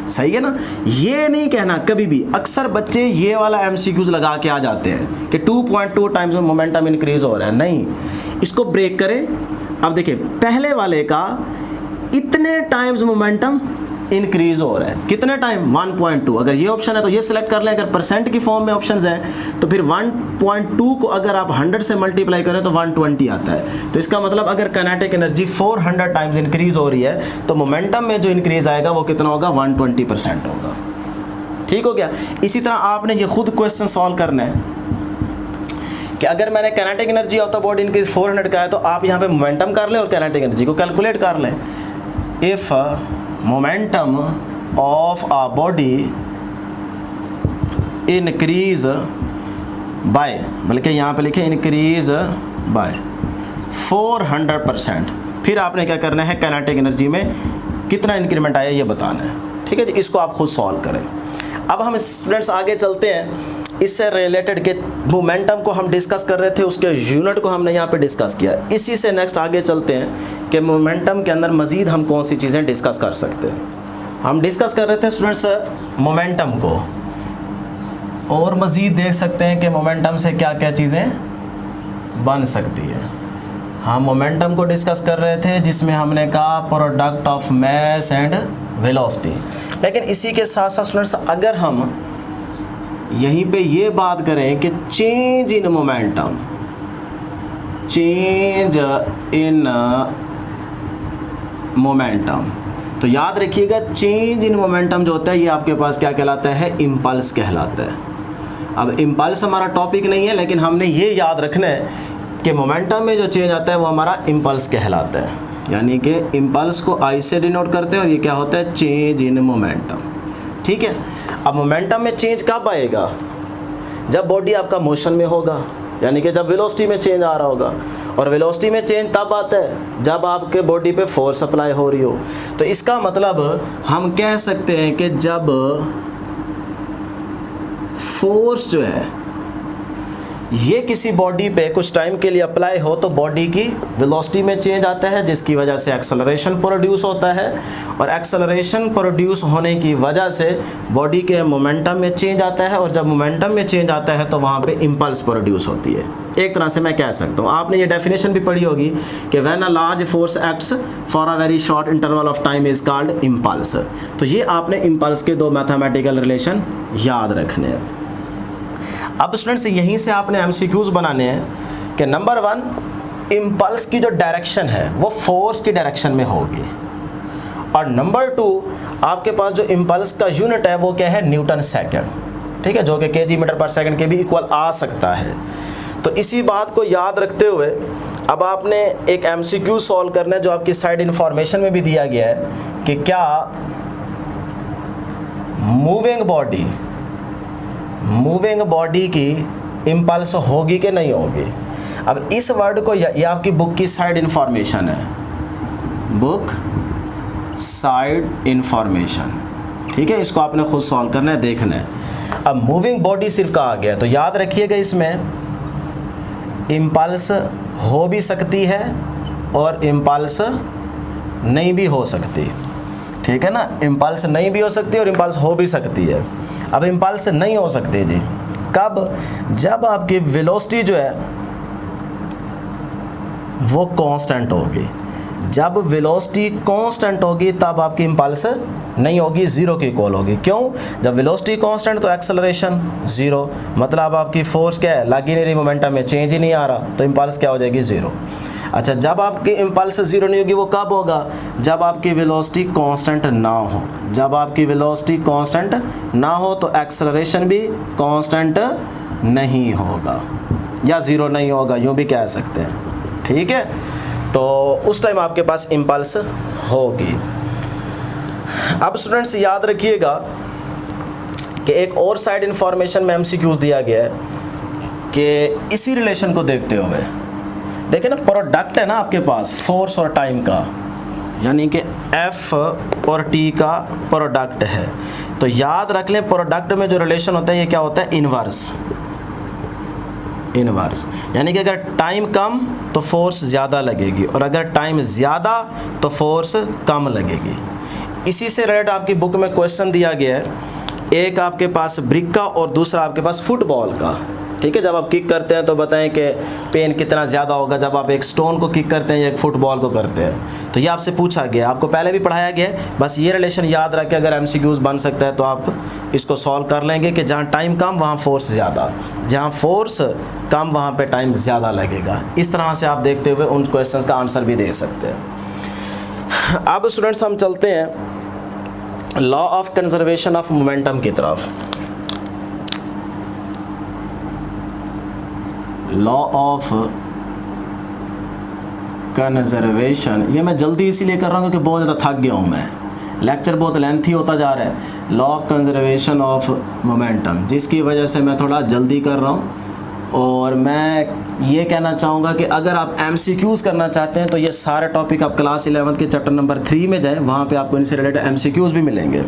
सही है ना। ये नहीं कहना कभी भी, अक्सर बच्चे ये वाला एमसीक्यूज लगा के आ जाते हैं कि 2.2 टाइम्स मोमेंटम इंक्रीज हो रहा है, नहीं, इसको ब्रेक करें। अब देखिए पहले वाले का इतने टाइम्स मोमेंटम इंक्रीज हो रहा है, कितने टाइम, 1.2। अगर ये ऑप्शन है तो ये सिलेक्ट कर लें, अगर परसेंट की फॉर्म में ऑप्शंस हैं तो फिर 1.2 को अगर आप 100 से मल्टीप्लाई करें तो 120 आता है। तो इसका मतलब अगर काइनेटिक एनर्जी 400 टाइम्स इंक्रीज हो रही है तो मोमेंटम में जो इंक्रीज आएगा वो कितना होगा, 120% होगा। ठीक हो गया। इसी तरह आपने ये खुद क्वेश्चन सॉल्व करना है कि अगर मैंने kinetic energy of the body increase 400 का है तो आप यहाँ पे मोमेंटम कर लें और काइनेटिक एनर्जी को कैलकुलेट कर लें। If momentum of a body increase by, बल्कि यहाँ पे लिखे increase by 400%, फिर आपने क्या करना है, काइनेटिक एनर्जी में कितना इंक्रीमेंट आया ये बताना है। ठीक है जी, इसको आप खुद सॉल्व करें। अब हम स्टूडेंट्स आगे चलते हैं, इससे रिलेटेड के मोमेंटम को हम डिस्कस कर रहे थे, उसके यूनिट को हमने यहाँ पे डिस्कस किया। इसी से नेक्स्ट आगे चलते हैं कि मोमेंटम के अंदर मज़ीद हम कौन सी चीज़ें डिस्कस कर सकते हैं। हम डिस्कस कर रहे थे स्टूडेंट्स मोमेंटम को, और मज़ीद देख सकते हैं कि मोमेंटम से क्या क्या चीज़ें बन सकती है। हम मोमेंटम को डिस्कस कर रहे थे जिसमें हमने कहा product of mass and velocity. लेकिन इसी के साथ साथ स्टूडेंट्स अगर हम यहीं पे ये बात करें कि change in momentum, change in momentum, तो याद रखिएगा चेंज इन मोमेंटम जो होता है ये आपके पास क्या कहलाता है, इम्पल्स कहलाता है। अब इम्पल्स हमारा टॉपिक नहीं है, लेकिन हमने ये याद रखना है कि मोमेंटम में जो चेंज आता है वो हमारा इम्पल्स कहलाता है, यानी कि इम्पल्स को आई से डिनोट करते हैं और ये क्या होता है, चेंज इन मोमेंटम। ठीक है। अब मोमेंटम में चेंज कब आएगा, जब बॉडी आपका मोशन में होगा, यानी कि जब वेलोसिटी में चेंज आ रहा होगा। और वेलोसिटी में चेंज तब आता है जब आपके बॉडी पे फोर्स अप्लाई हो रही हो। तो इसका मतलब हम कह सकते हैं कि जब फोर्स जो है ये किसी बॉडी पे कुछ टाइम के लिए अप्लाई हो तो बॉडी की वेलोसिटी में चेंज आता है, जिसकी वजह से एक्सेलरेशन प्रोड्यूस होता है। और एक्सेलरेशन प्रोड्यूस होने की वजह से बॉडी के मोमेंटम में चेंज आता है, और जब मोमेंटम में चेंज आता है तो वहाँ पे इम्पल्स प्रोड्यूस होती है। एक तरह से मैं कह सकता हूँ, आपने ये डेफिनेशन भी पढ़ी होगी कि when a large force acts for a very short interval of time is called impulse. तो ये आपने इम्पल्स के दो मैथमेटिकल रिलेशन याद रखने हैं। अब स्टूडेंट्स यहीं से आपने एमसीक्यूज बनाने हैं कि नंबर 1, इम्पल्स की जो डायरेक्शन है वो फोर्स की डायरेक्शन में होगी, और नंबर 2 आपके पास जो इम्पल्स का यूनिट है वो क्या है, न्यूटन सेकंड। ठीक है, जो कि kg मीटर पर सेकंड के भी इक्वल आ सकता है। तो इसी बात को याद रखते हुए अब आपने एक एमसीक्यू सॉल्व करना है जो आपकी साइड इन्फॉर्मेशन में भी दिया गया है कि क्या मूविंग बॉडी की इम्पल्स होगी कि नहीं होगी। अब इस वर्ड को ये आपकी बुक की साइड इन्फॉर्मेशन है, बुक साइड इन्फॉर्मेशन। ठीक है, इसको आपने खुद सॉल्व करना है, देखना है। अब मूविंग बॉडी सिर्फ कहा गया, तो याद रखिएगा इसमें इम्पल्स हो भी सकती है और इम्पल्स नहीं भी हो सकती। ठीक है ना, इम्पल्स नहीं भी हो सकती और इम्पल्स हो भी सकती है। अब इम्पल्स नहीं हो सकती जी कब, जब आपकी वेलोसिटी जो है वो कांस्टेंट होगी। जब वेलोसिटी कांस्टेंट होगी तब आपकी इम्पल्स नहीं होगी, ज़ीरो की इक्वल होगी। क्यों, जब वेलोसिटी कांस्टेंट तो एक्सेलरेशन ज़ीरो, मतलब आपकी फोर्स क्या है, लगी नहीं रही, मोमेंटम में चेंज ही नहीं आ रहा, तो इम्पल्स क्या हो जाएगी, ज़ीरो। अच्छा, जब आपकी इम्पल्स ज़ीरो नहीं होगी वो कब होगा? जब आपकी वेलोसिटी कांस्टेंट ना हो। जब आपकी वेलोसिटी कांस्टेंट ना हो तो एक्सेलरेशन भी कांस्टेंट नहीं होगा या ज़ीरो नहीं होगा, यूँ भी कह सकते हैं। ठीक है, तो उस टाइम आपके पास इम्पल्स होगी। अब स्टूडेंट्स याद रखिएगा कि एक और साइड इंफॉर्मेशन में एमसीक्यूज दिया गया है कि इसी रिलेशन को देखते हुए देखिए ना, प्रोडक्ट है ना आपके पास फोर्स और टाइम का, यानी कि F और T का प्रोडक्ट है। तो याद रख लें प्रोडक्ट में जो रिलेशन होता है ये क्या होता है? इनवर्स। इनवर्स यानी कि अगर टाइम कम तो फोर्स ज़्यादा लगेगी और अगर टाइम ज़्यादा तो फोर्स कम लगेगी। इसी से रिलेटेड आपकी बुक में क्वेश्चन दिया गया है, एक आपके पास ब्रिक का और दूसरा आपके पास फुटबॉल का। ठीक है, जब आप किक करते हैं तो बताएं कि पेन कितना ज़्यादा होगा जब आप एक स्टोन को किक करते हैं या एक फुटबॉल को करते हैं। तो ये आपसे पूछा गया, आपको पहले भी पढ़ाया गया है, बस ये रिलेशन याद रख के अगर एमसीक्यूज बन सकता है तो आप इसको सॉल्व कर लेंगे कि जहाँ टाइम कम वहाँ फोर्स ज़्यादा, जहाँ फोर्स कम वहाँ पे टाइम ज़्यादा लगेगा। इस तरह से आप देखते हुए उन क्वेश्चंस का आंसर भी दे सकते हैं। अब स्टूडेंट्स हम चलते हैं law of conservation of momentum की तरफ। लॉ ऑफ कंजर्वेशन, ये मैं जल्दी इसीलिए कर रहा हूँ क्योंकि बहुत ज़्यादा थक गया हूँ मैं, लेक्चर बहुत लेंथी होता जा रहा है। Law of conservation of momentum, जिसकी वजह से मैं थोड़ा जल्दी कर रहा हूँ। और मैं ये कहना चाहूँगा कि अगर आप एमसीक्यूज़ करना चाहते हैं तो ये सारे टॉपिक आप क्लास 11 के चैप्टर नंबर 3 में जाएँ, वहाँ पे आपको इनसे रिलेटेड एमसीक्यूज़ भी मिलेंगे।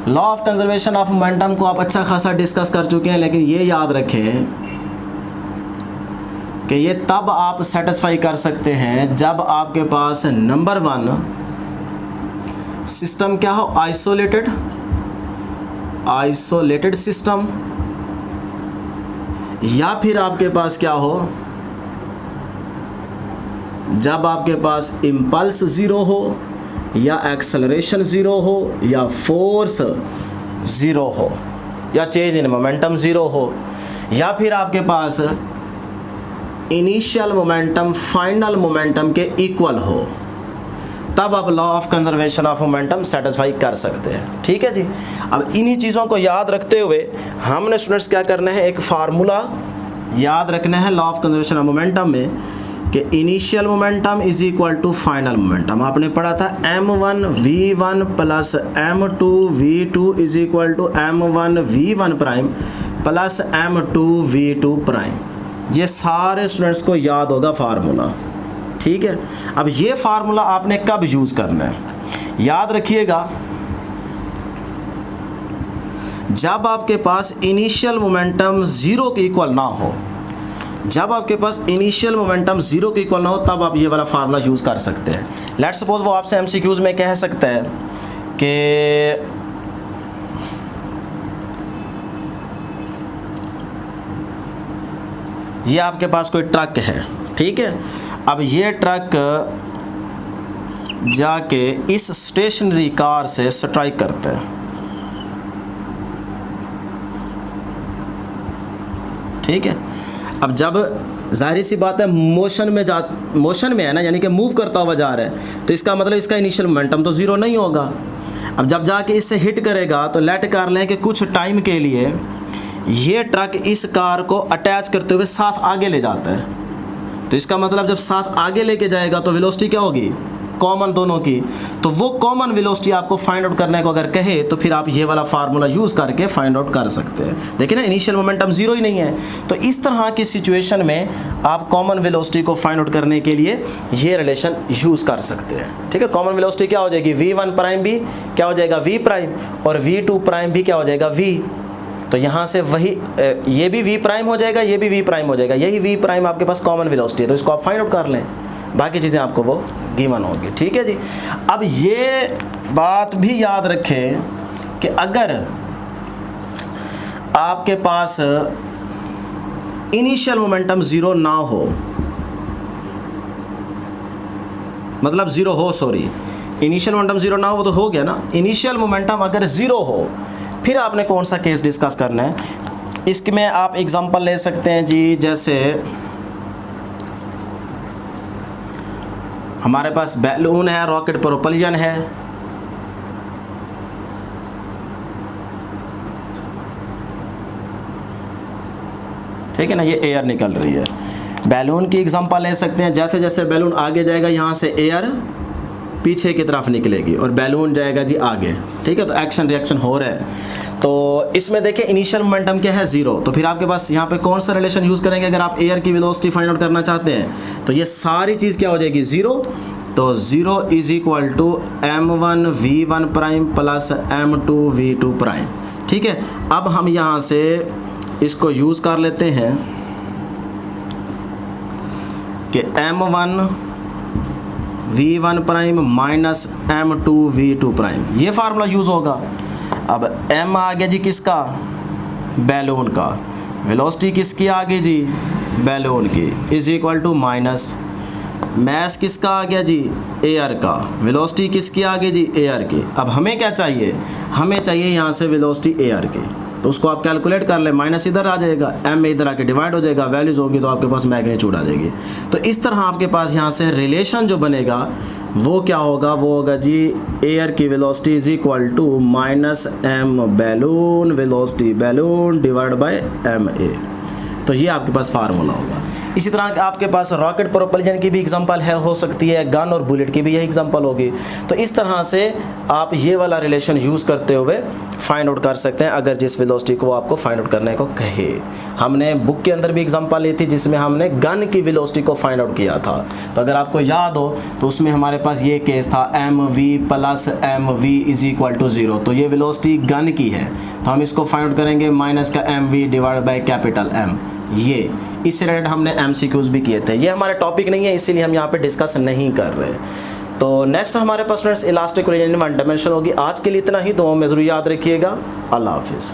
Law of conservation of momentum को आप अच्छा खासा डिस्कस कर चुके हैं, लेकिन ये याद रखें कि ये तब आप सेटिस्फाई कर सकते हैं जब आपके पास नंबर 1 सिस्टम क्या हो? आइसोलेटेड सिस्टम, या फिर आपके पास क्या हो? जब आपके पास इम्पल्स ज़ीरो हो या एक्सेलरेशन ज़ीरो हो या फोर्स ज़ीरो हो या चेंज इन मोमेंटम ज़ीरो हो, या फिर आपके पास इनिशियल मोमेंटम फाइनल मोमेंटम के इक्वल हो, तब आप law of conservation of momentum satisfy कर सकते हैं। ठीक है जी। अब इन्हीं चीज़ों को याद रखते हुए हमने स्टूडेंट्स क्या करना है, एक फार्मूला याद रखना है law of conservation of momentum में कि initial momentum is equal to final momentum. आपने पढ़ा था m1 v1 plus m2 v2 is equal to m1 v1 prime plus m2 v2 prime. ये सारे स्टूडेंट्स को याद होगा फार्मूला। ठीक है, अब ये फार्मूला आपने कब यूज़ करना है? याद रखिएगा, जब आपके पास इनिशियल मोमेंटम ज़ीरो के इक्वल ना हो, जब आपके पास इनिशियल मोमेंटम ज़ीरो के इक्वल ना हो तब आप ये वाला फार्मूला यूज़ कर सकते हैं। लेट्स सपोज वो आपसे एमसीक्यूज़ में कह सकता है कि ये आपके पास कोई ट्रक है, ठीक है, अब ये ट्रक जाके इस स्टेशनरी कार से स्ट्राइक करता है। ठीक है, अब जब जाहिर सी बात है मोशन में है ना, यानी कि मूव करता हुआ जा रहा है, तो इसका मतलब इसका इनिशियल मोमेंटम तो ज़ीरो नहीं होगा। अब जब जाके इससे हिट करेगा तो लेट कर लें कि कुछ टाइम के लिए ये ट्रक इस कार को अटैच करते हुए साथ आगे ले जाता है, तो इसका मतलब जब साथ आगे लेके जाएगा तो वेलोसिटी क्या होगी? कॉमन दोनों की। तो वो कॉमन वेलोसिटी आपको फाइंड आउट करने को अगर कहे तो फिर आप ये वाला फार्मूला यूज़ करके फाइंड आउट कर सकते हैं। देखिए ना, इनिशियल मोमेंटम ज़ीरो ही नहीं है, तो इस तरह की सिचुएशन में आप कॉमन वेलोसिटी को फाइंड आउट करने के लिए ये रिलेशन यूज़ कर सकते हैं। ठीक है, कॉमन वेलोसिटी क्या हो जाएगी? v1 प्राइम भी क्या हो जाएगा? v प्राइम, और v2 प्राइम भी क्या हो जाएगा? v। तो यहाँ से वही ये भी v प्राइम हो जाएगा, ये भी v प्राइम हो जाएगा, यही v प्राइम आपके पास कॉमन वेलोसिटी है, तो इसको आप फाइंड आउट कर लें, बाकी चीज़ें आपको वो गिवन होंगी। ठीक है जी। अब ये बात भी याद रखें कि अगर आपके पास इनिशियल मोमेंटम ज़ीरो ना हो, मतलब ज़ीरो हो, सॉरी, इनिशियल मोमेंटम ज़ीरो ना हो तो हो गया ना, इनिशियल मोमेंटम अगर ज़ीरो हो फिर आपने कौन सा केस डिस्कस करना है? इसमें आप एग्जांपल ले सकते हैं जी, जैसे हमारे पास बैलून है, रॉकेट प्रोपल्जन है, ठीक है ना, ये एयर निकल रही है। बैलून की एग्जांपल ले सकते हैं, जैसे जैसे बैलून आगे जाएगा यहाँ से एयर पीछे की तरफ निकलेगी और बैलून जाएगा जी आगे, ठीक है। तो एक्शन रिएक्शन हो रहा है। तो इसमें देखिए इनिशियल मोमेंटम क्या है, 0। तो फिर आपके पास यहाँ पे कौन सा रिलेशन यूज़ करेंगे अगर आप एयर की वेलोसिटी फाइंड आउट करना चाहते हैं? तो ये सारी चीज़ क्या हो जाएगी, 0। तो 0 is equal to m1 v1 prime plus m2 v2 prime, ठीक है। अब हम यहाँ से इसको यूज़ कर लेते हैं कि m1 v1 prime minus m2 v2 prime, ये फार्मूला यूज़ होगा। अब m आ गया जी किसका, बैलून का, वेलोसिटी किसकी आ गई जी, बैलून की, is equal to minus mass किसका आ गया जी, एयर का, वेलोसिटी किसकी आ गई जी, एयर की। अब हमें क्या चाहिए, हमें चाहिए यहाँ से वेलोसिटी एयर की, तो उसको आप कैलकुलेट कर ले, माइनस इधर आ जाएगा, m इधर आके डिवाइड हो जाएगा, वैल्यूज होंगी तो आपके पास मैग्नीट्यूड आ जाएगी। तो इस तरह आपके पास यहाँ से रिलेशन जो बनेगा वो क्या होगा, वो होगा जी एयर की velocity is equal to minus m balloon velocity balloon divide by ma। तो ये आपके पास फार्मूला होगा। इसी तरह आपके पास रॉकेट प्रोपल्जन की भी एग्जांपल है, हो सकती है, गन और बुलेट की भी यही एग्जांपल होगी। तो इस तरह से आप ये वाला रिलेशन यूज़ करते हुए फाइंड आउट कर सकते हैं अगर जिस वेलोसिटी को आपको फाइंड आउट करने को कहे। हमने बुक के अंदर भी एग्जांपल ली थी जिसमें हमने गन की वेलोसिटी को फाइंड आउट किया था। तो अगर आपको याद हो तो उसमें हमारे पास ये केस था mv plus mv is equal to 0। तो ये वेलोसिटी गन की है, तो हम इसको फाइंड आउट करेंगे माइनस का mv divide by capital M। ये इससे रिलेटेड हमने MCQs भी किए थे। ये हमारे टॉपिक नहीं है इसीलिए हम यहाँ पे डिस्कस नहीं कर रहे। तो नेक्स्ट हमारे पास friends elastic collision one dimension होगी। आज के लिए इतना ही, तो में ज़रूर याद रखिएगा। अल्लाह हाफिज़।